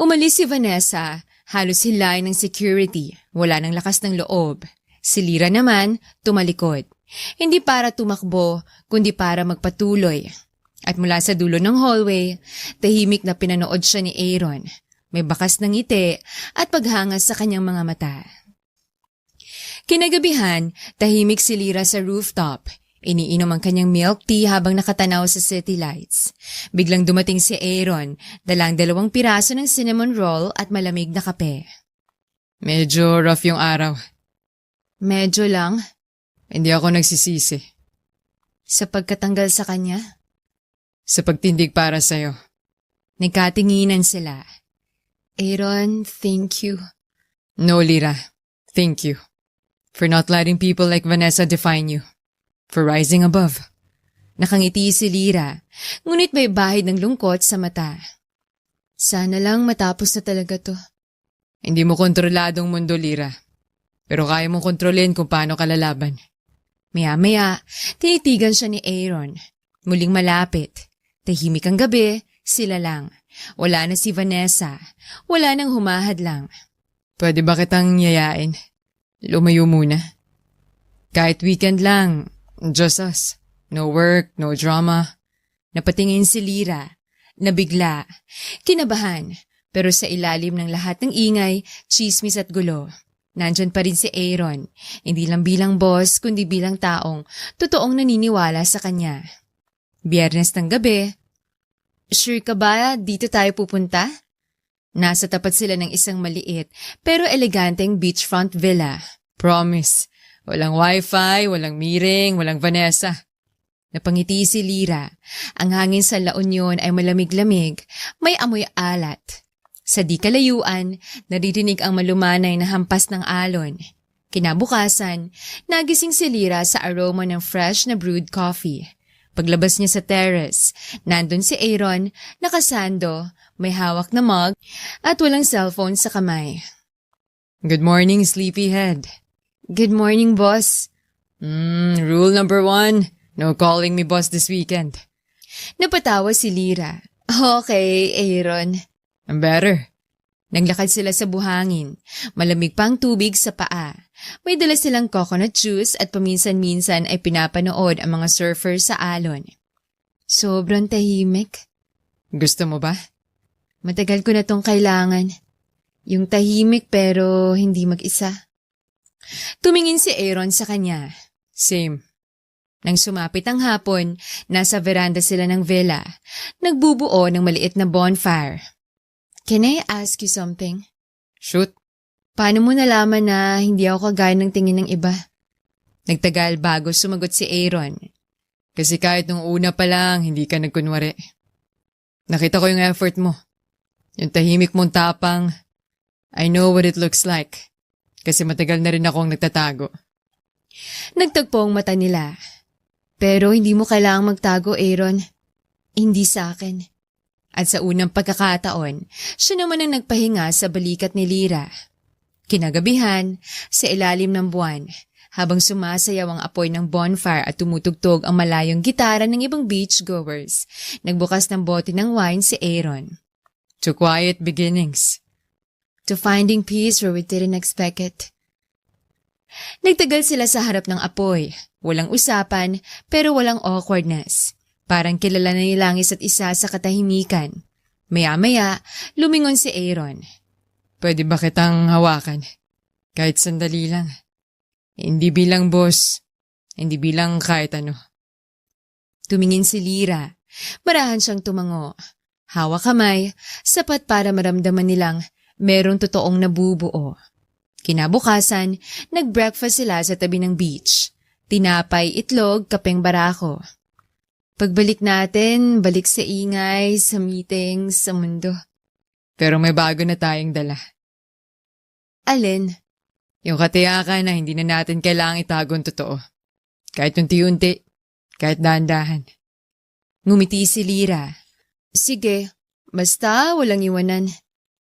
Umalis si Vanessa, halos hilain ng security, wala nang lakas ng loob. Si Lyra naman, tumalikod. Hindi para tumakbo, kundi para magpatuloy. At mula sa dulo ng hallway, tahimik na pinanood siya ni Aaron. May bakas ng ngiti at paghangas sa kanyang mga mata. Kinagabihan, tahimik si Lyra sa rooftop. Iniinom ang kanyang milk tea habang nakatanaw sa city lights. Biglang dumating si Aaron, dalang 2 piraso ng cinnamon roll at malamig na kape. Medyo rough yung araw. Medyo lang, Hindi ako nagsisisi. sa pagkatanggal sa kanya. Sa pagtindig para sa'yo. Nagkatinginan sila. Aaron, thank you. No, Lyra. Thank you. For not letting people like Vanessa define you. For rising above. Nakangiti si Lyra, ngunit may bahid ng lungkot sa mata. Sana lang matapos na talaga to. Hindi mo kontroladong mundo, Lyra. Pero kaya mong kontrolin kung paano ka lalaban. Maya-maya, tinitigan siya ni Aaron. Muling malapit. Tahimik ang gabi, sila lang. Wala na si Vanessa. Wala nang humahadlang. Pwede ba kitang yayain? Lumayo muna. Kahit weekend lang, just us. No work, no drama. Napatingin si Lyra. Nabigla. Kinabahan. Pero sa ilalim ng lahat ng ingay, chismis at gulo. Nandyan pa rin si Aaron. Hindi lang bilang boss, kundi bilang taong totoong naniniwala sa kanya. Biyernes ng gabi. Sure ka ba dito tayo pupunta? Nasa tapat sila ng isang maliit pero eleganteng beachfront villa. Promise. Walang wifi, walang miring, walang Vanessa. Napangiti si Lyra. Ang hangin sa La Union ay malamig-lamig, may amoy alat. Sa di kalayuan, naririnig ang malumanay na hampas ng alon. Kinabukasan, nagising si Lyra sa aroma ng fresh na brewed coffee. Paglabas niya sa terrace, nandun si Aaron, nakasando, may hawak na mug, at walang cellphone sa kamay. Good morning, sleepyhead. Good morning, boss. Rule number 1, no calling me boss this weekend. Napatawa si Lyra. Okay, Aaron. I'm better. Naglakad sila sa buhangin. Malamig pang tubig sa paa. May dala silang coconut juice at paminsan-minsan ay pinapanood ang mga surfers sa alon. Sobrang tahimik. Gusto mo ba? Matagal ko na tong kailangan. Yung tahimik pero hindi mag-isa. Tumingin si Aaron sa kanya. Same. Nang sumapit ang hapon, nasa veranda sila ng villa. Nagbubuo ng maliit na bonfire. Can I ask you something? Shoot. Paano mo nalaman na hindi ako kagaya ng tingin ng iba? Nagtagal bago sumagot si Aaron. Kasi kahit nung una pa lang, hindi ka nagkunwari. Nakita ko yung effort mo. Yung tahimik mong tapang. I know what it looks like. Kasi matagal na rin akong nagtatago. Nagtagpo ang mata nila. Pero hindi mo kailangang magtago, Aaron. Hindi sa akin. At sa unang pagkakataon, siya naman ang nagpahinga sa balikat ni Lyra. Kinagabihan, sa ilalim ng buwan, habang sumasayaw ang apoy ng bonfire at tumutugtog ang malayong gitara ng ibang beachgoers, nagbukas ng bote ng wine si Aaron. To quiet beginnings. To finding peace where we didn't expect it. Nagtagal sila sa harap ng apoy. Walang usapan, pero walang awkwardness. Parang kilala na nilang isa't isa sa katahimikan. Maya-maya, lumingon si Aaron. Pwede ba kitang hawakan? Kahit sandali lang. Hindi bilang boss. Hindi bilang kahit ano. Tumingin si Lyra. Marahan siyang tumango. Hawak kamay, sapat para maramdaman nilang merong totoong nabubuo. Kinabukasan, nag-breakfast sila sa tabi ng beach. Tinapay, itlog, kapeng barako. Pagbalik natin, balik sa ingay, sa meetings, sa mundo. Pero may bago na tayong dala. Alin? Yung katiyakan na hindi na natin kailangang itago ang totoo. Kahit unti-unti, kahit dahan-dahan. Ngumiti si Lyra. Sige, basta walang iwanan.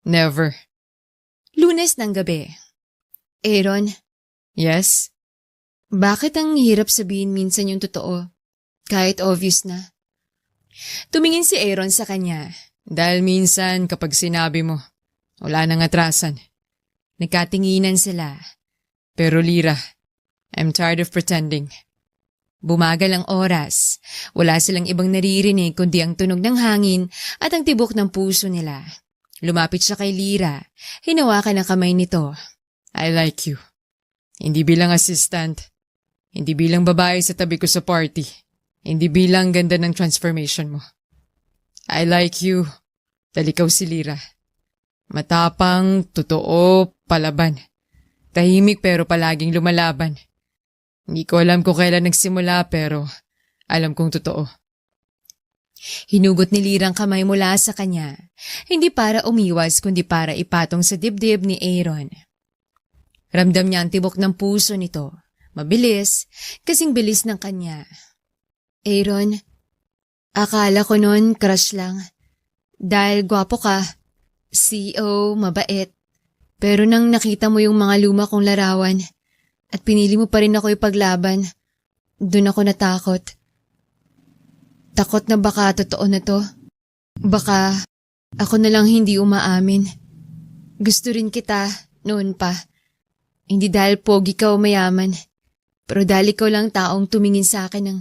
Never. Lunes ng gabi. Aaron, Yes? bakit ang hirap sabihin minsan yung totoo? Kahit obvious na. Tumingin si Aaron sa kanya. Dahil minsan kapag sinabi mo, wala nang atrasan. Nagkatinginan sila. Pero Lyra, I'm tired of pretending. Bumagal ang oras. Wala silang ibang naririnig kundi ang tunog ng hangin at ang tibok ng puso nila. Lumapit siya kay Lyra. Hinawakan ang kamay nito. I like you. Hindi bilang assistant. Hindi bilang babae sa tabi ko sa party. Hindi bilang ganda ng transformation mo. I like you. Dahil ikaw si Lyra. Matapang, totoo, palaban. Tahimik pero palaging lumalaban. Hindi ko alam kung kailan nagsimula pero alam kong totoo. Hinugot ni Lyra ang kamay mula sa kanya. Hindi para umiwas kundi para ipatong sa dibdib ni Aaron. Ramdam niya ang tibok ng puso nito. Mabilis, kasing bilis ng kanya. Aaron, akala ko noon crush lang. Dahil gwapo ka, CEO, mabait. Pero nang nakita mo yung mga luma kong larawan at pinili mo pa rin ako ipaglaban, dun ako natakot. Takot na baka totoo na to. Baka ako na lang hindi umaamin. Gusto rin kita noon pa. Hindi dahil pogi ka o mayaman, pero dahil ikaw lang taong tumingin sa akin ng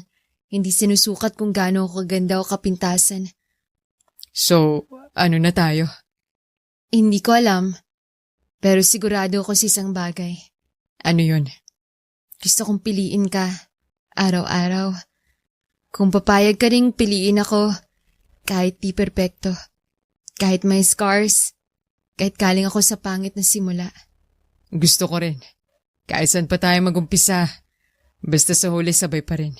hindi sinusukat kung gaano ako kaganda o kapintasan. So, ano na tayo? Hindi ko alam, pero sigurado ako sa isang bagay. Ano yun? Gusto kong piliin ka, araw-araw. Kung papayag ka ring piliin ako, kahit di perpekto, kahit may scars, kahit galing ako sa pangit na simula. Gusto ko rin. Kahit saan pa tayo mag-umpisa, basta sa huli sabay pa rin.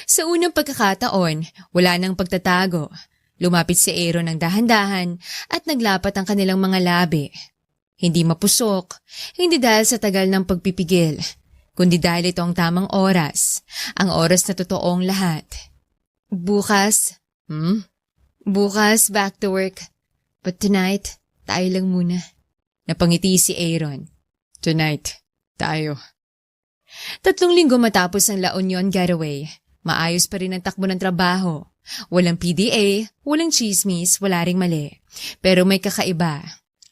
Sa unang pagkakataon, wala nang pagtatago. Lumapit si Aaron ng dahan-dahan at naglapat ang kanilang mga labi. Hindi mapusok, hindi dahil sa tagal ng pagpipigil, kundi dahil ito ang tamang oras, ang oras na totoong lahat. Bukas, Bukas, back to work. But tonight, tayo lang muna. Napangiti si Aaron. Tonight, tayo. 3 linggo matapos ang La Union getaway, maayos pa rin ang takbo ng trabaho. Walang PDA, walang chismis, wala ring mali. Pero may kakaiba.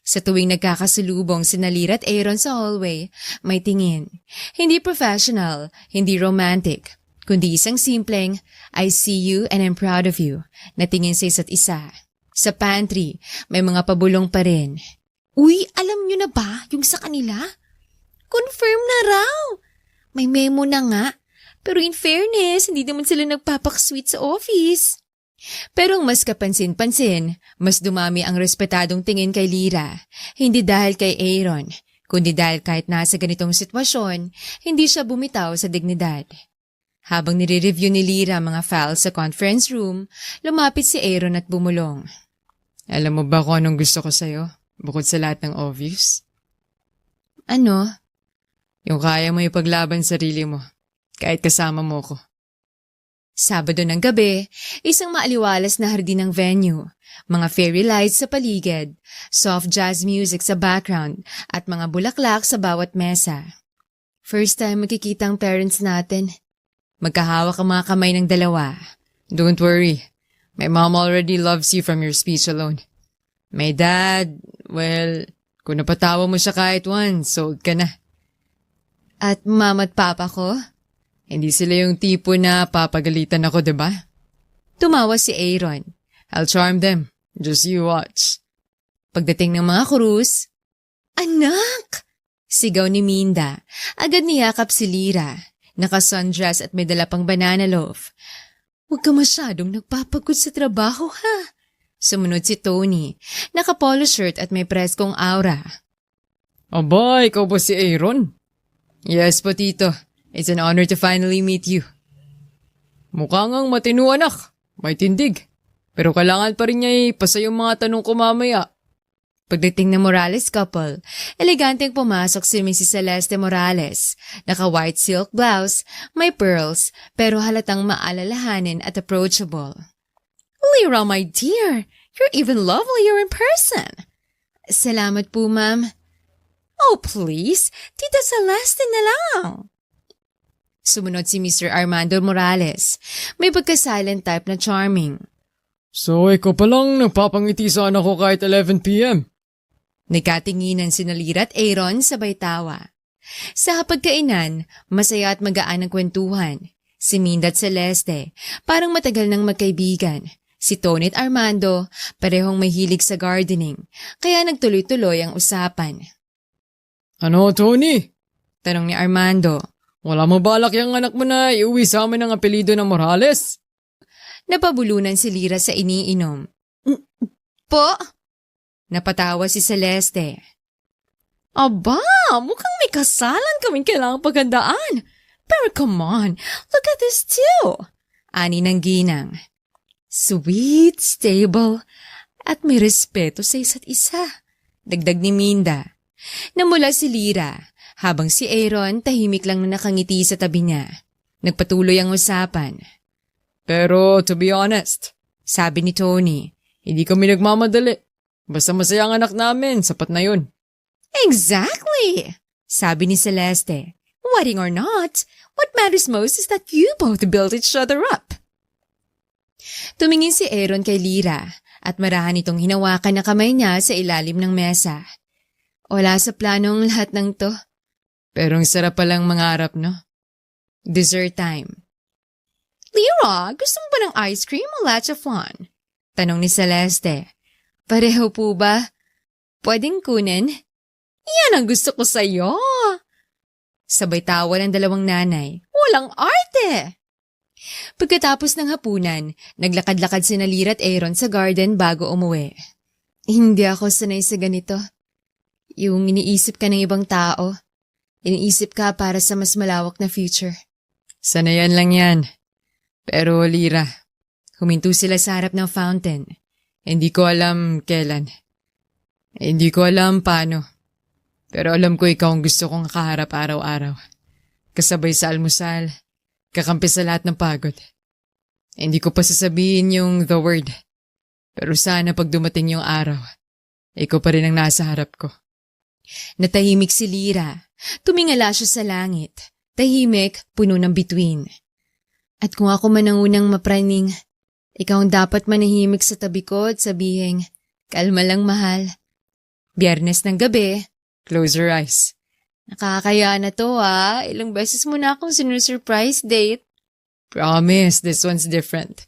Sa tuwing nagkakasalubong si Lyra at Aaron sa hallway, may tingin. Hindi professional, hindi romantic, kundi isang simpleng, I see you and I'm proud of you, na tingin sa isa't isa. Sa pantry, may mga pabulong pa rin. Uy, alam nyo na ba yung sa kanila? Confirm na raw! May memo na nga. Pero in fairness, hindi naman sila nagpapak-sweet sa office. Pero ang mas kapansin-pansin, mas dumami ang respetadong tingin kay Lyra. Hindi dahil kay Aaron, kundi dahil kahit nasa ganitong sitwasyon, hindi siya bumitaw sa dignidad. Habang nire-review ni Lyra ang mga files sa conference room, lumapit si Aaron at bumulong. Alam mo ba kung anong gusto ko sa'yo, bukod sa lahat ng obvious? Ano? Yung kaya mo ipaglaban sarili mo, kahit kasama mo ko. Sabado ng gabi, isang maaliwalas na hardin ng venue, mga fairy lights sa paligid, soft jazz music sa background, at mga bulaklak sa bawat mesa. First time magkikita ang parents natin. Magkahawak ang mga kamay ng dalawa. Don't worry, my mom already loves you from your speech alone. My dad, well, kung napatawa mo siya kahit once, sold ka na. At mama at papa ko? Hindi sila yung tipo na papagalitan ako, diba? Tumawa si Aaron. I'll charm them. Just you watch. Pagdating ng mga krus, Anak! Sigaw ni Minda. Agad niyakap si Lyra. Naka-sundress at may dala pang banana loaf. Huwag ka masyadong nagpapagod sa trabaho, ha? Sumunod si Tony. Naka-polo shirt at may preskong aura. Aba, ikaw ba si Aaron? Yes po, Tito. It's an honor to finally meet you. Mukha ngang matino, anak. May tindig. Pero kailangan pa rin niya ipasa yung mga tanong ko mamaya. Pagdating ng Morales couple, eleganteng pumasok si Mrs. Celeste Morales. Naka-white silk blouse, may pearls, pero halatang maalalahanin at approachable. Lyra, my dear, you're even lovelier in person. Salamat po, ma'am. Oh, please, Tita Celeste na lang. Sumunod si Mr. Armando Morales. May pagka-silent type na charming. So, ikaw palang nagpapangiti sa anak ko kahit 11 p.m. Nagkatinginan si Lyra at Aaron sabay tawa. Sa hapagkainan, masaya at magaan ang kwentuhan. Si Minda at Celeste, parang matagal nang magkaibigan. Si Tony at Armando, parehong may hilig sa gardening, kaya nagtuloy-tuloy ang usapan. Ano, Tony? Tanong ni Armando. Wala mo balak yung anak mo na iuwi sa amin ang apelido ng Morales? Napabulunan si Lyra sa iniinom. Po? Napatawa si Celeste. Aba, mukhang may kasalan kaming kailangang paghandaan. Pero come on, look at this too. Ani ng ginang. Sweet, stable, at may respeto sa isa't isa. Dagdag ni Minda. Namula si Lyra, habang si Aaron tahimik lang na nakangiti sa tabi niya. Nagpatuloy ang usapan. Pero to be honest, Sabi ni Tony. hindi kami nagmamadali. Basta masaya ang anak namin, sapat na yun. Exactly! Sabi ni Celeste. Wedding or not, what matters most is that you both build each other up. Tumingin si Aaron kay Lyra at marahan itong hinawakan na kamay niya sa ilalim ng mesa. Wala sa planong lahat ng to. Pero ang sarap palang mangarap, no? Dessert time. Lyra, gusto mo ba ng ice cream o lots of fun? Tanong ni Celeste. Pareho po ba? Pwedeng kunin? Yan ang gusto ko sa'yo. Sabay tawa ng dalawang nanay. Walang arte! Pagkatapos ng hapunan, naglakad-lakad sina Lyra at Aaron sa garden bago umuwi. Hindi ako sanay sa ganito. Yung iniisip ka ng ibang tao. Iniisip ka para sa mas malawak na future. Sanayan lang yan. Pero Lyra, Huminto sila sa harap ng fountain. hindi ko alam kailan. Hindi ko alam paano. Pero alam ko ikaw ang gusto kong kaharap araw-araw. Kasabay sa almusal, kakampi sa lahat ng pagod. Hindi ko pa sasabihin yung the word. Pero sana pag dumating yung araw, ikaw pa rin ang nasa harap ko. Natahimik si Lyra. Tumingala siya sa langit. Tahimik, puno ng bituin. At kung ako man ang unang mapraning, ikaw ang dapat manahimik sa tabi ko at sabihin, kalma lang mahal. Biyernes ng gabi. Close your eyes. Nakakaya na to Ilang beses mo na akong sinusurprise date. Promise, this one's different.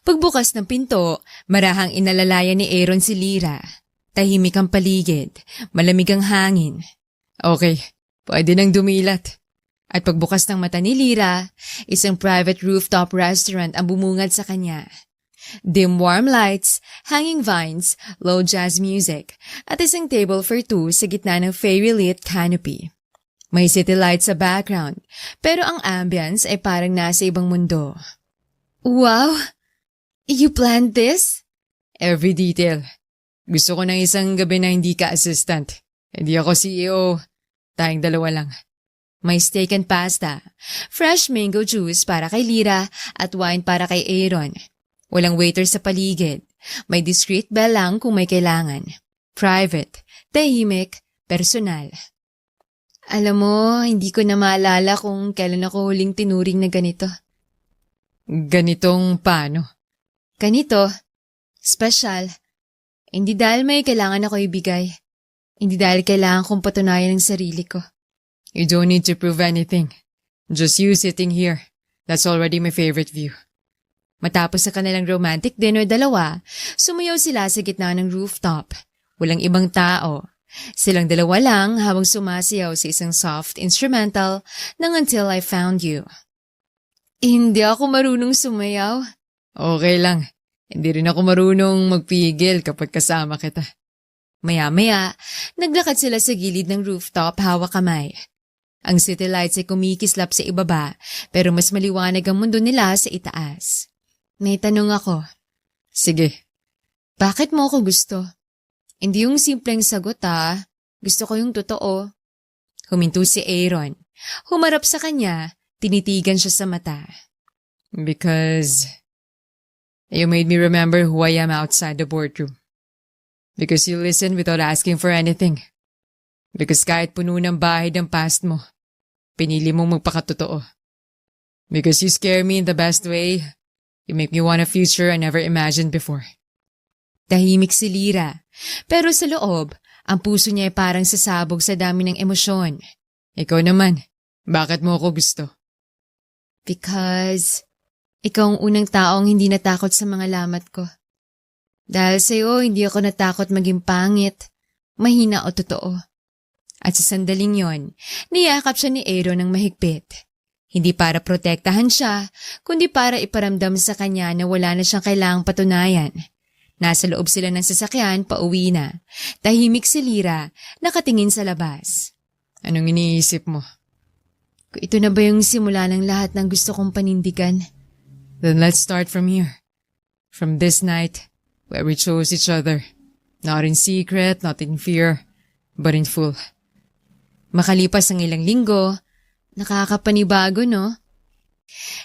Pagbukas ng pinto, marahang inalalayan ni Aaron si Lyra. Tahimik ang paligid, malamig ang hangin. Okay, pwede nang dumilat. At pagbukas ng mata ni Lyra, isang private rooftop restaurant ang bumungad sa kanya. Dim warm lights, hanging vines, low jazz music, at isang table for two sa gitna ng fairy-lit canopy. May city lights sa background, pero ang ambience ay parang nasa ibang mundo. Wow! You planned this? Every detail. Gusto ko ng isang gabi na hindi ka assistant. Hindi ako CEO. Tayong dalawa lang. May steak and pasta, fresh mango juice para kay Lyra at wine para kay Aaron. Walang waiter sa paligid. May discreet bell lang kung may kailangan. Private, tahimik, personal. Alam mo, hindi ko na maalala kung kailan ako huling tinuring na ganito. Ganitong paano? Ganito, special. Hindi dahil may kailangan ako ibigay. Hindi dahil kailangan kong patunayan ang sarili ko. You don't need to prove anything. Just you sitting here. That's already my favorite view. Matapos sa kanilang romantic dinner dalawa, sumayaw sila sa gitna ng rooftop. Walang ibang tao. Silang dalawa lang habang sumasayaw sa isang soft instrumental ng Until I Found You. Hindi ako marunong sumayaw. Okay lang. Hindi rin ako marunong magpigil kapag kasama kita. Maya-maya, naglakad sila sa gilid ng rooftop hawak kamay. Ang city lights ay kumikislap sa ibaba, pero mas maliwanag ang mundo nila sa itaas. May tanong ako. Sige. Bakit mo ako gusto? Hindi yung simpleng sagot Gusto ko yung totoo. Huminto si Aaron. Humarap sa kanya, tinitigan siya sa mata. Because you made me remember who I am outside the boardroom. Because you listened without asking for anything. Because kahit puno ng bahay ng past mo, pinili mong magpakatotoo. Because you scare me in the best way. You make me want a future I never imagined before. Tahimik si Lyra, pero sa loob, ang puso niya ay parang sasabog sa dami ng emosyon. Ikaw naman, bakit mo ako gusto? Because ikaw ang unang taong hindi natakot sa mga lamat ko. Dahil sa'yo, hindi ako natakot maging pangit, mahina o totoo. At sa sandaling yon, niyakap siya ni Aaron ng mahigpit. Hindi para protektahan siya, kundi para iparamdam sa kanya na wala na siyang kailangang patunayan. Nasa loob sila ng sasakyan, pauwi na. Tahimik si Lyra, nakatingin sa labas. Anong iniisip mo? Ito na ba yung simula ng lahat ng gusto kong panindigan? Then let's start from here. From this night, where we chose each other. Not in secret, not in fear, but in full. Makalipas ang ilang linggo, nakakapanibago, no?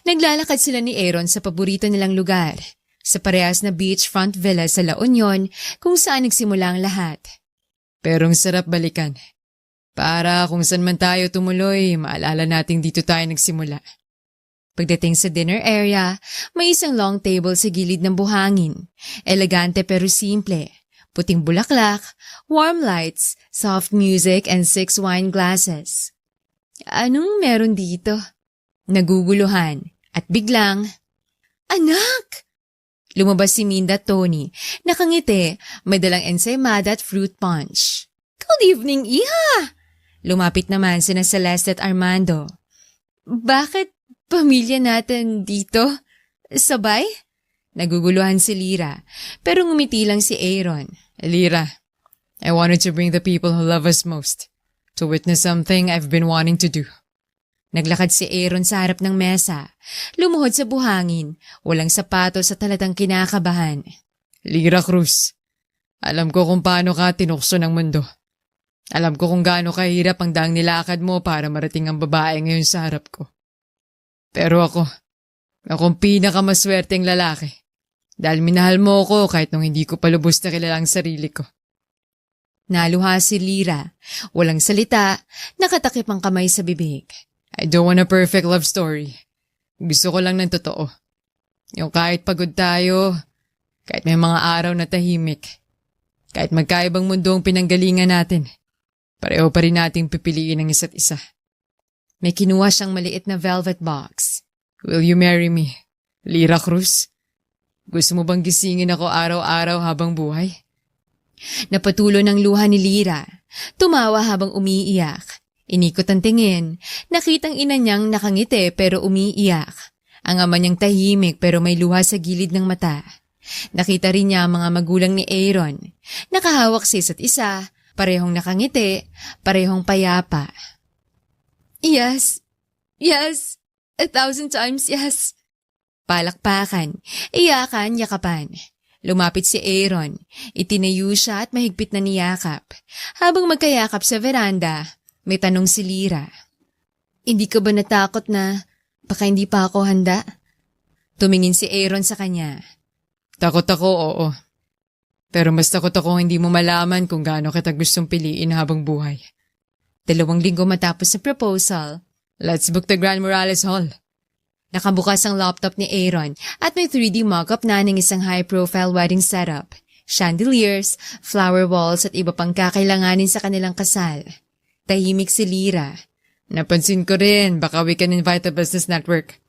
Naglalakad sila ni Aaron sa paborito nilang lugar, sa parehas na beachfront villa sa La Union kung saan nagsimula ang lahat. Pero ang sarap balikan. Para kung saan man tayo tumuloy, maalala nating dito tayo nagsimula. Pagdating sa dinner area, may isang long table sa gilid ng buhangin. Elegante pero simple. Puting bulaklak, warm lights, soft music, and 6 wine glasses. Anong meron dito? Naguguluhan. At biglang, Anak! Lumabas si Minda at Tony. Nakangiti, may dalang ensaymada at fruit punch. Good evening, Iha! Lumapit naman sina Celeste at Armando. Bakit pamilya natin dito? Sabay? Naguguluhan si Lyra, pero ngumiti lang si Aaron. Lyra, I wanted to bring the people who love us most to witness something I've been wanting to do. Naglakad si Aaron sa harap ng mesa, lumuhod sa buhangin, walang sapatos at talatang kinakabahan. Lyra Cruz, alam ko kung paano ka tinukso ng mundo. Alam ko kung gaano kahirap ang daang nilakad mo para marating ang babae ngayon sa harap ko. Pero akong pinakamaswerteng lalaki. Dahil minahal mo ako kahit nung hindi ko palubos na kilala ang sarili ko. Naluha si Lyra. Walang salita, nakatakip ang kamay sa bibig. I don't want a perfect love story. Gusto ko lang ng totoo. Yung kahit pagod tayo, kahit may mga araw na tahimik, kahit magkaibang mundo ang pinanggalingan natin, pareho pa rin nating pipiliin ang isa't isa. May kinuha siyang maliit na velvet box. Will you marry me, Lyra Cruz? Gusto mo bang gisingin ako araw-araw habang buhay? Napatulo ng luha ni Lyra. Tumawa habang umiiyak. Inikot ang tingin. Nakitang ina niyang nakangiti pero umiiyak. Ang ama niyang tahimik pero may luha sa gilid ng mata. Nakita rin niya ang mga magulang ni Aaron. Nakahawak sa isa't isa, parehong nakangiti, parehong payapa. Yes, 1,000 times yes. Palakpakan, iyakan, yakapan. Lumapit si Aaron, itinayo siya at mahigpit na niyakap. Habang magkayakap sa veranda, may tanong si Lyra. Hindi ka ba natakot na baka hindi pa ako handa? Tumingin si Aaron sa kanya. Takot ako, oo. Pero mas takot ako hindi mo malaman kung gaano kita gustong piliin habang buhay. 2 linggo matapos sa proposal, let's book the Grand Morales Hall. Nakabukas ang laptop ni Aaron at may 3D mock-up na ng isang high-profile wedding setup, chandeliers, flower walls at iba pang kakailanganin sa kanilang kasal. Tahimik si Lyra. Napansin ko rin, baka we can invite a business network.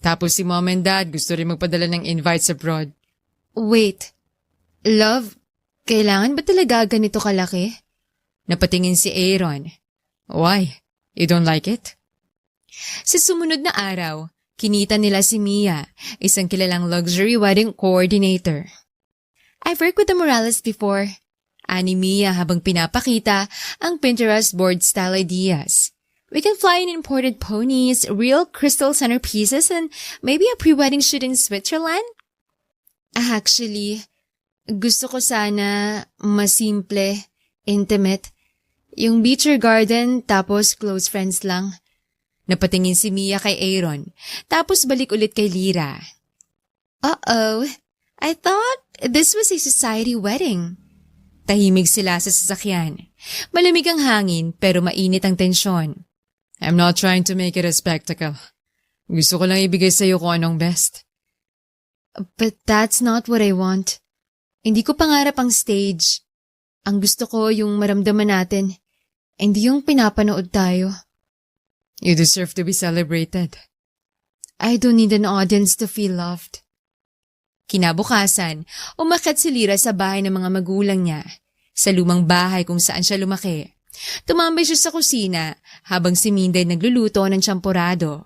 Tapos si mom and dad gusto rin magpadala ng invites abroad. Wait, love, kailangan ba talaga ganito kalaki? Napatingin si Aaron. Why? You don't like it? Sa sumunod na araw, kinita nila si Mia, isang kilalang luxury wedding coordinator. I've worked with the Morales before. Ani Mia habang pinapakita ang Pinterest board-style ideas. We can fly in imported ponies, real crystal centerpieces, and maybe a pre-wedding shoot in Switzerland? Actually, gusto ko sana mas simple, intimate. Yung beach or garden, tapos close friends lang. Napatingin si Mia kay Aaron, tapos balik ulit kay Lyra. Uh-oh, I thought this was a society wedding. Tahimik sila sa sasakyan. Malamig ang hangin pero mainit ang tensyon. I'm not trying to make it a spectacle. Gusto ko lang ibigay sa'yo kung anong best. But that's not what I want. Hindi ko pangarap ang stage. Ang gusto ko yung maramdaman natin. Hindi yung pinapanood tayo. You deserve to be celebrated. I don't need an audience to feel loved. Kinabukasan, umakyat si Lyra sa bahay ng mga magulang niya, sa lumang bahay kung saan siya lumaki. Tumambay siya sa kusina habang si Minda ay nagluluto ng tsampurado.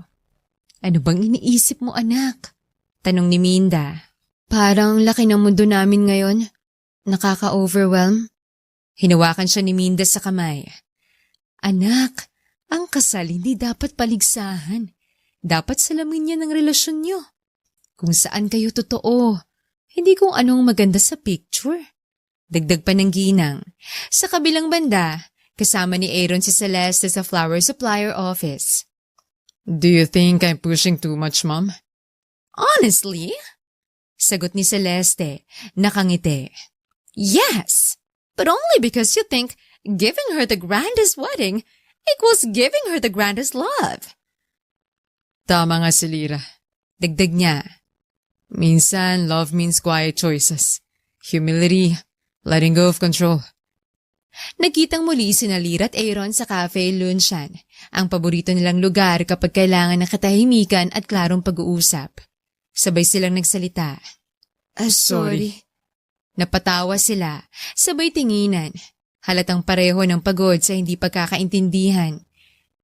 Ano bang iniisip mo, anak? Tanong ni Minda. Parang laki ng mundo namin ngayon. Nakaka-overwhelm. Hinawakan siya ni Minda sa kamay. Anak, ang kasal hindi dapat paligsahan. Dapat salamin niya ng relasyon niyo. Kung saan kayo totoo, hindi kung anong maganda sa picture. Dagdag pa ng ginang. Sa kabilang banda, kasama ni Aaron si Celeste sa flower supplier office. Do you think I'm pushing too much, Mom? Honestly? Sagot ni Celeste, nakangiti. Yes, but only because you think giving her the grandest wedding equals giving her the grandest love. Tama nga si Lyra. Dagdag niya. Minsan, love means quiet choices. Humility, letting go of control. Nagkitang muli sina Lyra at Aaron sa Cafe Lunshan, ang paborito nilang lugar kapag kailangan ng katahimikan at klarong pag-uusap. Sabay silang nagsalita. Sorry. Napatawa sila, sabay tinginan. Halatang pareho ng pagod sa hindi pagkakaintindihan.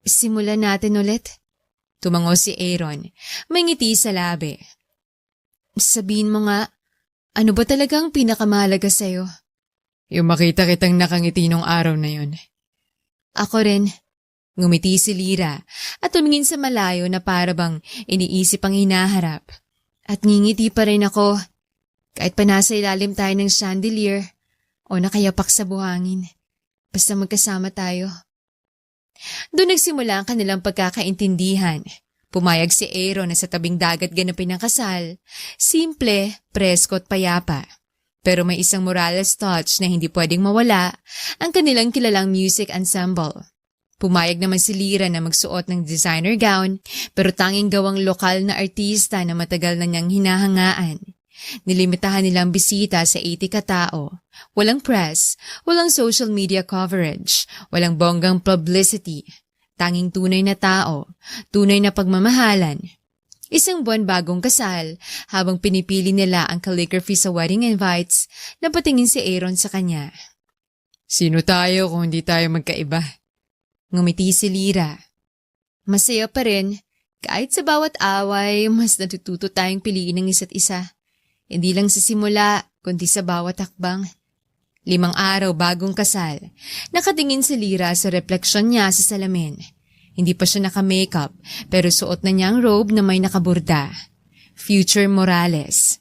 Simulan natin ulit. Tumango si Aaron, may ngiti sa labi. Sabihin mo nga, ano ba talagang pinakamahalaga sa'yo? Yung makita kitang nakangiti nung araw na yon. Ako rin. Ngumiti si Lyra at tumingin sa malayo na para bang iniisip ang hinaharap. At ngingiti pa rin ako, kahit pa nasa ilalim tayo ng chandelier o nakayapak sa buhangin. Basta magkasama tayo. Doon nagsimula ang kanilang pagkakaintindihan. Pumayag si Aaron na sa tabing dagat ganapin ang kasal. Simple, presko at payapa. Pero may isang Morales touch na hindi pwedeng mawala, ang kanilang kilalang music ensemble. Pumayag naman si Lyra na magsuot ng designer gown, pero tanging gawang lokal na artista na matagal na niyang hinahangaan. Nilimitahan nilang bisita sa 80 katao. Walang press, walang social media coverage, walang bonggang publicity. Tanging tunay na tao, tunay na pagmamahalan. Isang buwan bagong kasal, habang pinipili nila ang calligraphy sa wedding invites, napatingin si Aaron sa kanya. Sino tayo kung hindi tayo magkaiba? Ngumiti si Lyra. Masaya pa rin, kahit sa bawat away, mas natututo tayong piliin ng isa't isa. Hindi lang sa simula, kundi sa bawat hakbang. 5 araw bagong kasal, nakatingin si Lyra sa refleksyon niya sa salamin. Hindi pa siya naka-makeup, pero suot na niya ang robe na may nakaburda. Future Morales.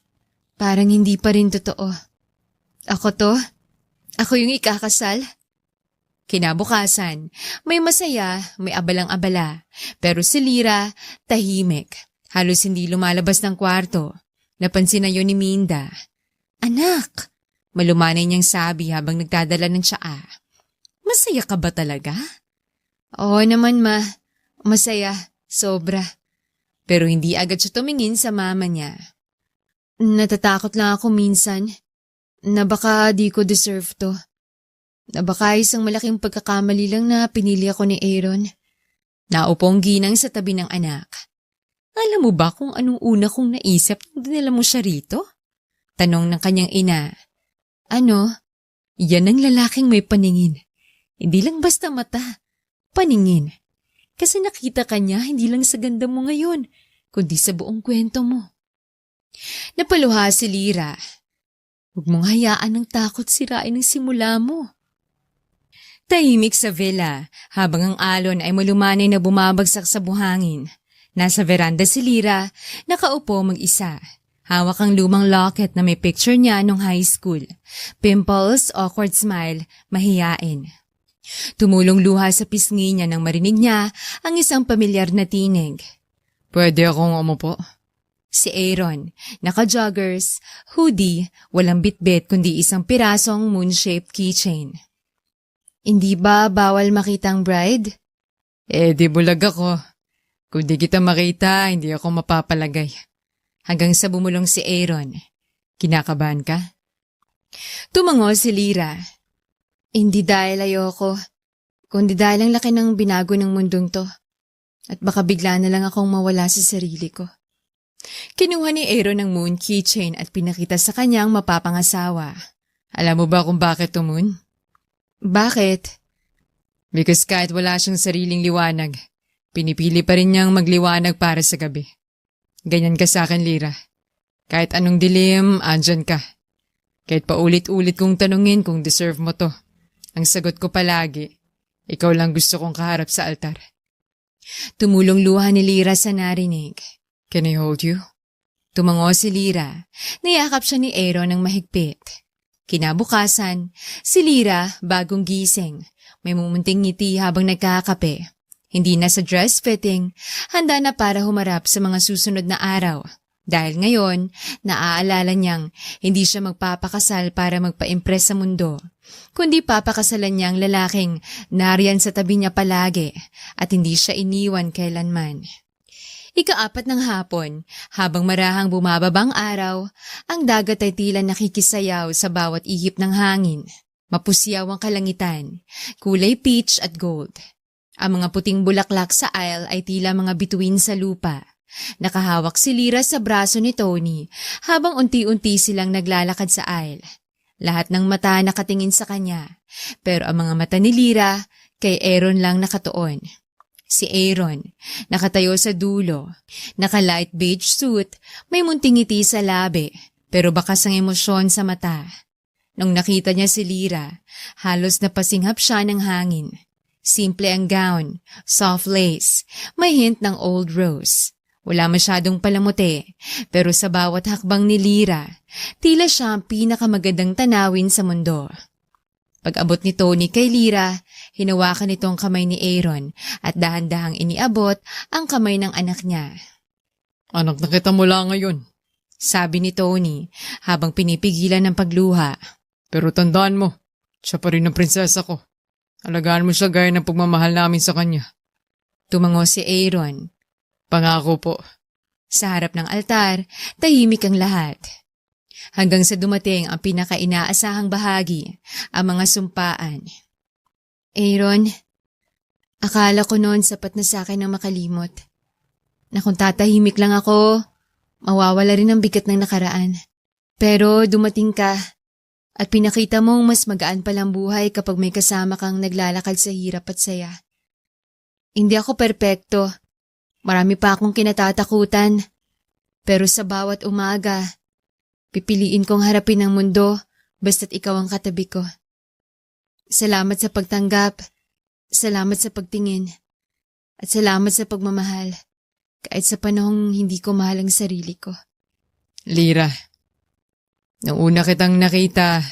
Parang hindi pa rin totoo. Ako to? Ako yung ikakasal? Kinabukasan, may masaya, may abalang-abala. Pero si Lyra, tahimik. Halos hindi lumalabas ng kwarto. Napansin na yun ni Minda. Anak! Malumanay niyang sabi habang nagdadala ng tsaa. Masaya ka ba talaga? Oo naman ma, masaya, sobra. Pero hindi agad siya tumingin sa mama niya. Natatakot lang ako minsan na baka di ko deserve to. Na baka isang malaking pagkakamali lang na pinili ako ni Aaron. Naupong ginang sa tabi ng anak. Alam mo ba kung anong una kong naisip nung dinala mo siya rito? Tanong ng kanyang ina. Ano? Yan ang lalaking may paningin. Hindi lang basta mata. Paningin. Kasi nakita ka niya hindi lang sa ganda mo ngayon, kundi sa buong kwento mo. Napaluha si Lyra. Huwag mong hayaan ng takot sirain ang simula mo. Tahimik sa villa, habang ang alon ay malumanay na bumabagsak sa buhangin. Nasa veranda si Lyra, nakaupo mag-isa. Hawak ang lumang locket na may picture niya nung high school. Pimples, awkward smile, mahiyain. Tumulong luha sa pisngi niya nang marinig niya ang isang pamilyar na tinig. Pwede akong umupo? Si Aaron, naka-joggers, hoodie, walang bitbit kundi isang pirasong moon-shaped keychain. Hindi ba bawal makita ang bride? Di bulag ako. Kung di kita makita, hindi ako mapapalagay. Hanggang sa bumulong si Aaron. Kinakabahan ka? Tumango si Lyra. Hindi dahil ayoko, kundi dahil ang laki ng binago ng mundong to. At baka bigla na lang akong mawala sa sarili ko. Kinuha ni Aaron ang moon keychain at pinakita sa kanyang mapapangasawa. Alam mo ba kung bakit to, Moon? Bakit? Because kahit wala siyang sariling liwanag, pinipili pa rin niyang magliwanag para sa gabi. Ganyan ka sa akin, Lyra. Kahit anong dilim, andyan ka. Kahit paulit-ulit kong tanungin kung deserve mo to, ang sagot ko palagi, ikaw lang gusto kong kaharap sa altar. Tumulong luha ni Lyra sa narinig. Can I hold you? Tumango si Lyra. Niyakap siya ni Aaron ng mahigpit. Kinabukasan, si Lyra bagong gising. May mumunting ngiti habang nagkakape. Hindi na sa dress fitting, handa na para humarap sa mga susunod na araw. Dahil ngayon, naaalala niyang hindi siya magpapakasal para magpa-impress sa mundo, kundi papakasalan niyang lalaking nariyan sa tabi niya palagi at hindi siya iniwan kailanman. Ika-4 ng hapon, habang marahang bumababang araw, ang dagat ay tila nakikisayaw sa bawat ihip ng hangin. Mapusyaw ang kalangitan, kulay peach at gold. Ang mga puting bulaklak sa aisle ay tila mga bituin sa lupa. Nakahawak si Lyra sa braso ni Tony habang unti-unti silang naglalakad sa aisle. Lahat ng mata nakatingin sa kanya, pero ang mga mata ni Lyra kay Aaron lang nakatuon. Si Aaron, nakatayo sa dulo, naka-light beige suit, may munting ngiti sa labi, pero bakas ang emosyon sa mata. Nung nakita niya si Lyra, halos napasinghap siya ng hangin. Simple ang gown, soft lace, may hint ng old rose. Wala masyadong palamuti, pero sa bawat hakbang ni Lyra, tila siya ang pinakamagandang tanawin sa mundo. Pag-abot ni Tony kay Lyra, hinawakan nitong kamay ni Aaron at dahan-dahang iniabot ang kamay ng anak niya. Anak na kita mula ngayon, sabi ni Tony habang pinipigilan ng pagluha. Pero tandaan mo, siya pa rin ang prinsesa ko. Alagaan mo siya gaya ng pagmamahal namin sa kanya. Tumango si Aaron. Pangako po. Sa harap ng altar, tahimik ang lahat. Hanggang sa dumating ang pinaka-inaasahang bahagi, ang mga sumpaan. Aaron, akala ko noon sapat na sa akin ang makalimot. Na kung tatahimik lang ako, mawawala rin ang bigat ng nakaraan. Pero dumating ka at pinakita mong mas magaan palang buhay kapag may kasama kang naglalakad sa hirap at saya. Hindi ako perpekto. Marami pa akong kinatatakutan. Pero sa bawat umaga, pipiliin kong harapin ang mundo basta't ikaw ang katabi ko. Salamat sa pagtanggap, salamat sa pagtingin, at salamat sa pagmamahal, kahit sa panahong hindi ko mahal ang sarili ko. Lyra, nung una kitang nakita,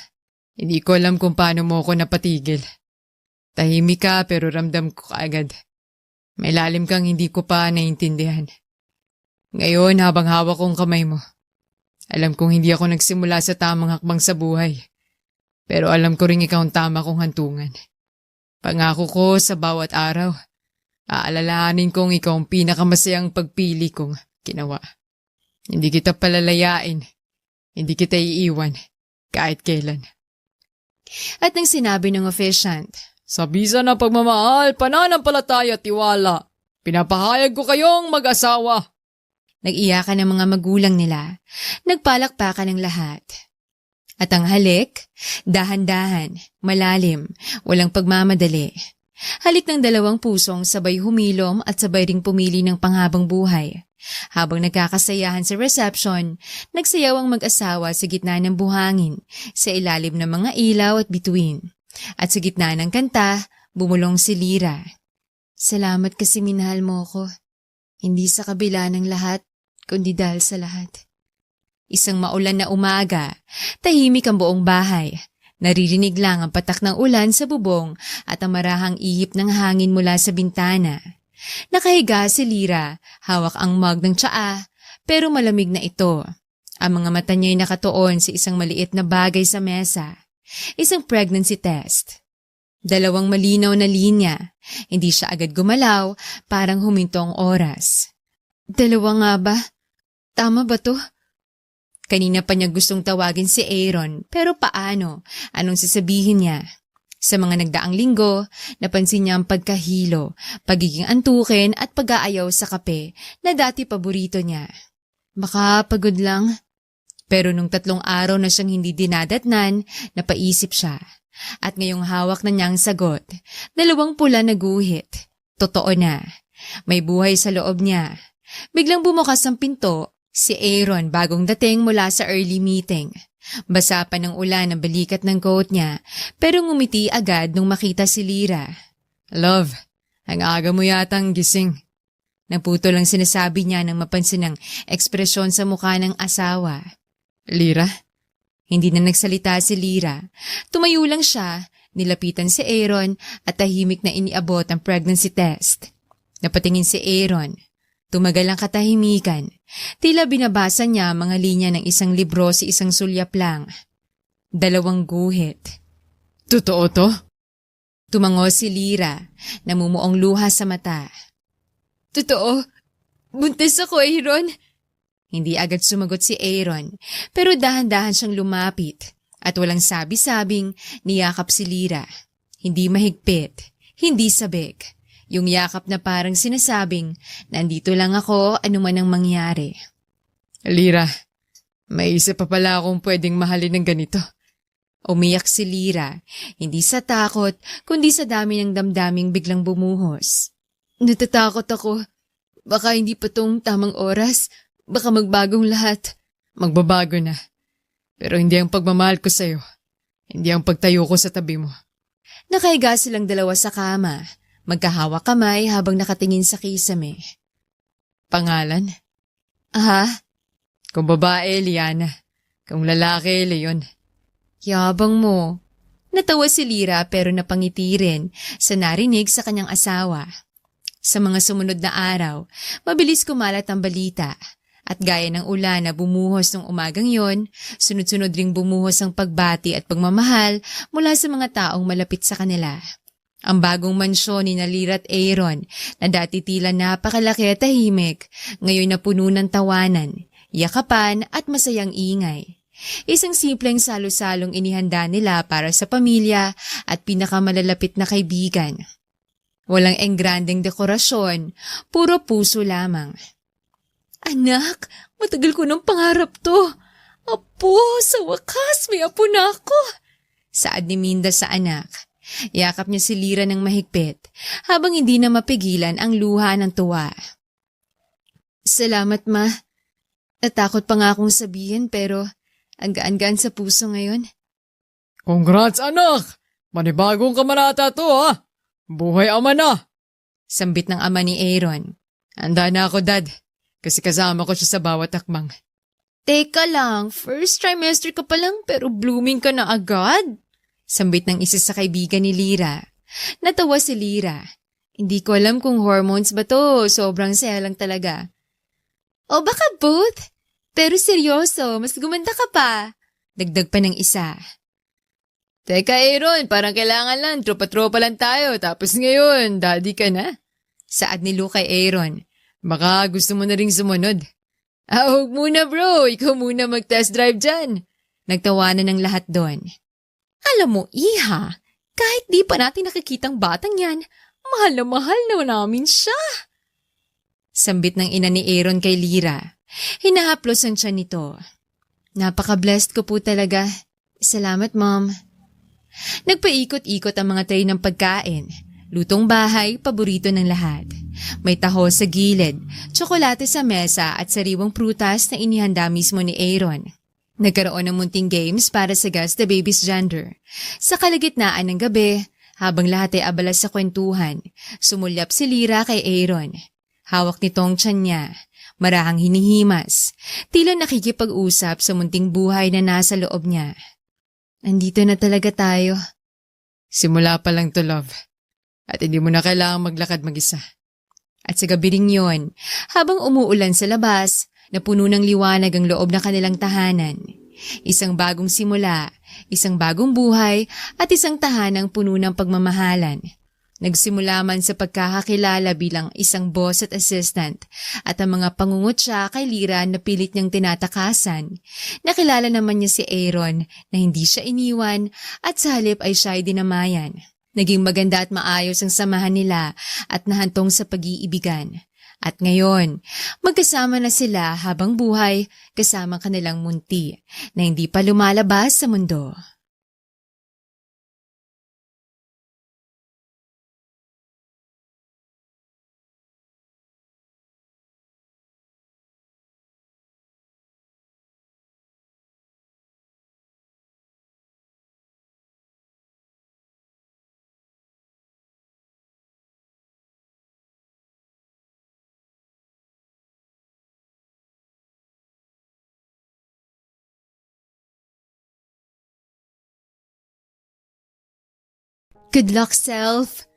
hindi ko alam kung paano mo ako napatigil. Tahimik ka pero ramdam ko kaagad. May lalim kang hindi ko pa naiintindihan. Ngayon habang hawak kong kamay mo, alam kong hindi ako nagsimula sa tamang hakbang sa buhay. Pero alam ko rin ikaw ang tama kong hantungan. Pangako ko sa bawat araw, aalalahanin kong ikaw ang pinakamasayang pagpili kong ginawa. Hindi kita palalayain, hindi kita iiwan, kahit kailan. At nang sinabi ng officiant, sa bisa ng pagmamahal, pananampalataya at tiwala, pinapahayag ko kayong mag-asawa. Nag-iyakan ang mga magulang nila, nagpalakpakan ng lahat. At ang halik, dahan-dahan, malalim, walang pagmamadali. Halik ng dalawang pusong sabay humilom at sabay ring pumili ng panghabang buhay. Habang nagkakasayahan sa reception, nagsayaw ang mag-asawa sa gitna ng buhangin, sa ilalim ng mga ilaw at bituin. At sa gitna ng kanta, bumulong si Lyra. Salamat kasi minahal mo ko. Hindi sa kabila ng lahat, kundi dahil sa lahat. Isang maulan na umaga, tahimik ang buong bahay. Naririnig lang ang patak ng ulan sa bubong at ang marahang ihip ng hangin mula sa bintana. Nakahiga si Lyra, hawak ang mug ng tsaa, pero malamig na ito. Ang mga mata niya'y nakatuon sa isang maliit na bagay sa mesa. Isang pregnancy test. 2 malinaw na linya. Hindi siya agad gumalaw, parang huminto ang oras. 2 nga ba? Tama ba to? Kanina pa niya gustong tawagin si Aaron, pero paano? Anong sasabihin niya? Sa mga nagdaang linggo, napansin niya ang pagkahilo, pagiging antukin at pag-aayaw sa kape na dati paborito niya. Baka pagod lang. Pero nung 3 araw na siyang hindi dinadatnan, napaisip siya. At ngayong hawak na niya ang sagot, 2 pula na guhit. Totoo na. May buhay sa loob niya. Biglang bumukas ang pinto, si Aaron bagong dating mula sa early meeting. Basa pa ng ulan ang balikat ng coat niya, pero ngumiti agad nung makita si Lyra. Love, ang aga mo yatang gising. Naputo lang sinasabi niya nang mapansin ang ekspresyon sa mukha ng asawa. Lyra? Hindi na nagsalita si Lyra. Tumayo lang siya, nilapitan si Aaron at tahimik na iniabot ang pregnancy test. Napatingin si Aaron. Tumagal ang katahimikan. Tila binabasa niya mga linya ng isang libro sa isang sulyap lang. 2 guhit. Totoo to? Tumango si Lyra, namumuong luha sa mata. Totoo? Buntis ako, Aaron? Hindi agad sumagot si Aaron, pero dahan-dahan siyang lumapit at walang sabi-sabing niyakap si Lyra. Hindi mahigpit, hindi sabik. Yung yakap na parang sinasabing, nandito lang ako anuman ang mangyari. Lyra, may isa pa pala akong pwedeng mahalin ng ganito. Umiyak si Lyra, hindi sa takot, kundi sa dami ng damdaming biglang bumuhos. Natatakot ako. Baka hindi pa tong tamang oras. Baka magbagong lahat. Magbabago na. Pero hindi ang pagmamahal ko sa'yo. Hindi ang pagtayo ko sa tabi mo. Nakahiga silang 2 sa kama. Magkahawak kamay habang nakatingin sa kisame. Pangalan? Aha? Kung babae, Liana. Kung lalaki, Leon. Yabang mo. Natawa si Lyra pero napangiti rin sa narinig sa kanyang asawa. Sa mga sumunod na araw, mabilis kumalat ang balita. At gaya ng ulan na bumuhos nung umagang yon, sunod-sunod ring bumuhos ang pagbati at pagmamahal mula sa mga taong malapit sa kanila. Ang bagong mansyon ni Lyra at Aaron na dati tila napakalaki at tahimik, ngayon na puno ng tawanan, yakapan at masayang ingay. Isang simpleng salo-salong inihanda nila para sa pamilya at pinakamalalapit na kaibigan. Walang engrandeng dekorasyon, puro puso lamang. Anak, matagal ko ng pangarap to. Apo, sa wakas may apo na ako. Saad ni Minda sa anak. Yakap niya si Lyra ng mahigpit habang hindi na mapigilan ang luha ng tuwa. Salamat, Ma. Natakot pa nga akong sabihin pero ang gaan-gaan sa puso ngayon. Congrats, anak! Manibagong kamanata to, ha? Buhay ama na! Sambit ng ama ni Aaron. Handa na ako, Dad. Kasi kasama ko siya sa bawat akmang. Teka lang, first trimester ka pa lang pero blooming ka na agad. Sambit ng isa sa kaibigan ni Lyra. Natawa si Lyra. Hindi ko alam kung hormones ba to, sobrang saya lang talaga. O baka both? Pero seryoso, mas gumanda ka pa. Dagdag pa ng isa. Teka Aaron, parang kailangan lang, tropa-tropa lang tayo, tapos ngayon, daddy ka na. Saad ni Luke kay Aaron. Baka gusto mo na ring sumunod. Huwag muna bro, ikaw muna mag-test drive dyan. Nagtawanan ng lahat doon. Alam mo, Iha, kahit di pa natin nakikitang batang yan, mahal na namin siya. Sambit ng ina ni Aaron kay Lyra. Hinahaplos ang tiyan nito. Napaka-blessed ko po talaga. Salamat, Mom. Nagpaikot-ikot ang mga tray ng pagkain. Lutong bahay, paborito ng lahat. May taho sa gilid, tsokolate sa mesa at sariwang prutas na inihanda mismo ni Aaron. Nagkaroon ng munting games para sa guess the baby's gender. Sa kalagitnaan ng gabi, habang lahat ay abala sa kwentuhan, sumulyap si Lyra kay Aaron. Hawak nitong tiyan niya, marahang hinihimas, tila nakikipag-usap sa munting buhay na nasa loob niya. Nandito na talaga tayo. Simula pa lang to, love. At hindi mo na kailangang maglakad mag-isa. At sa gabi ring yon, habang umuulan sa labas, napuno ng liwanag ang loob ng kanilang tahanan. Isang bagong simula, isang bagong buhay, at isang tahanang puno ng pagmamahalan. Nagsimula man sa pagkakakilala bilang isang boss at assistant at ang mga pangungutya kay Lyra na pilit niyang tinatakasan. Nakilala naman niya si Aaron na hindi siya iniwan at sa halip ay siya ay dinamayan. Naging maganda at maayos ang samahan nila at nahantong sa pag-iibigan. At ngayon, magkasama na sila habang buhay kasama kanilang munti na hindi pa lumalabas sa mundo. Good luck, self!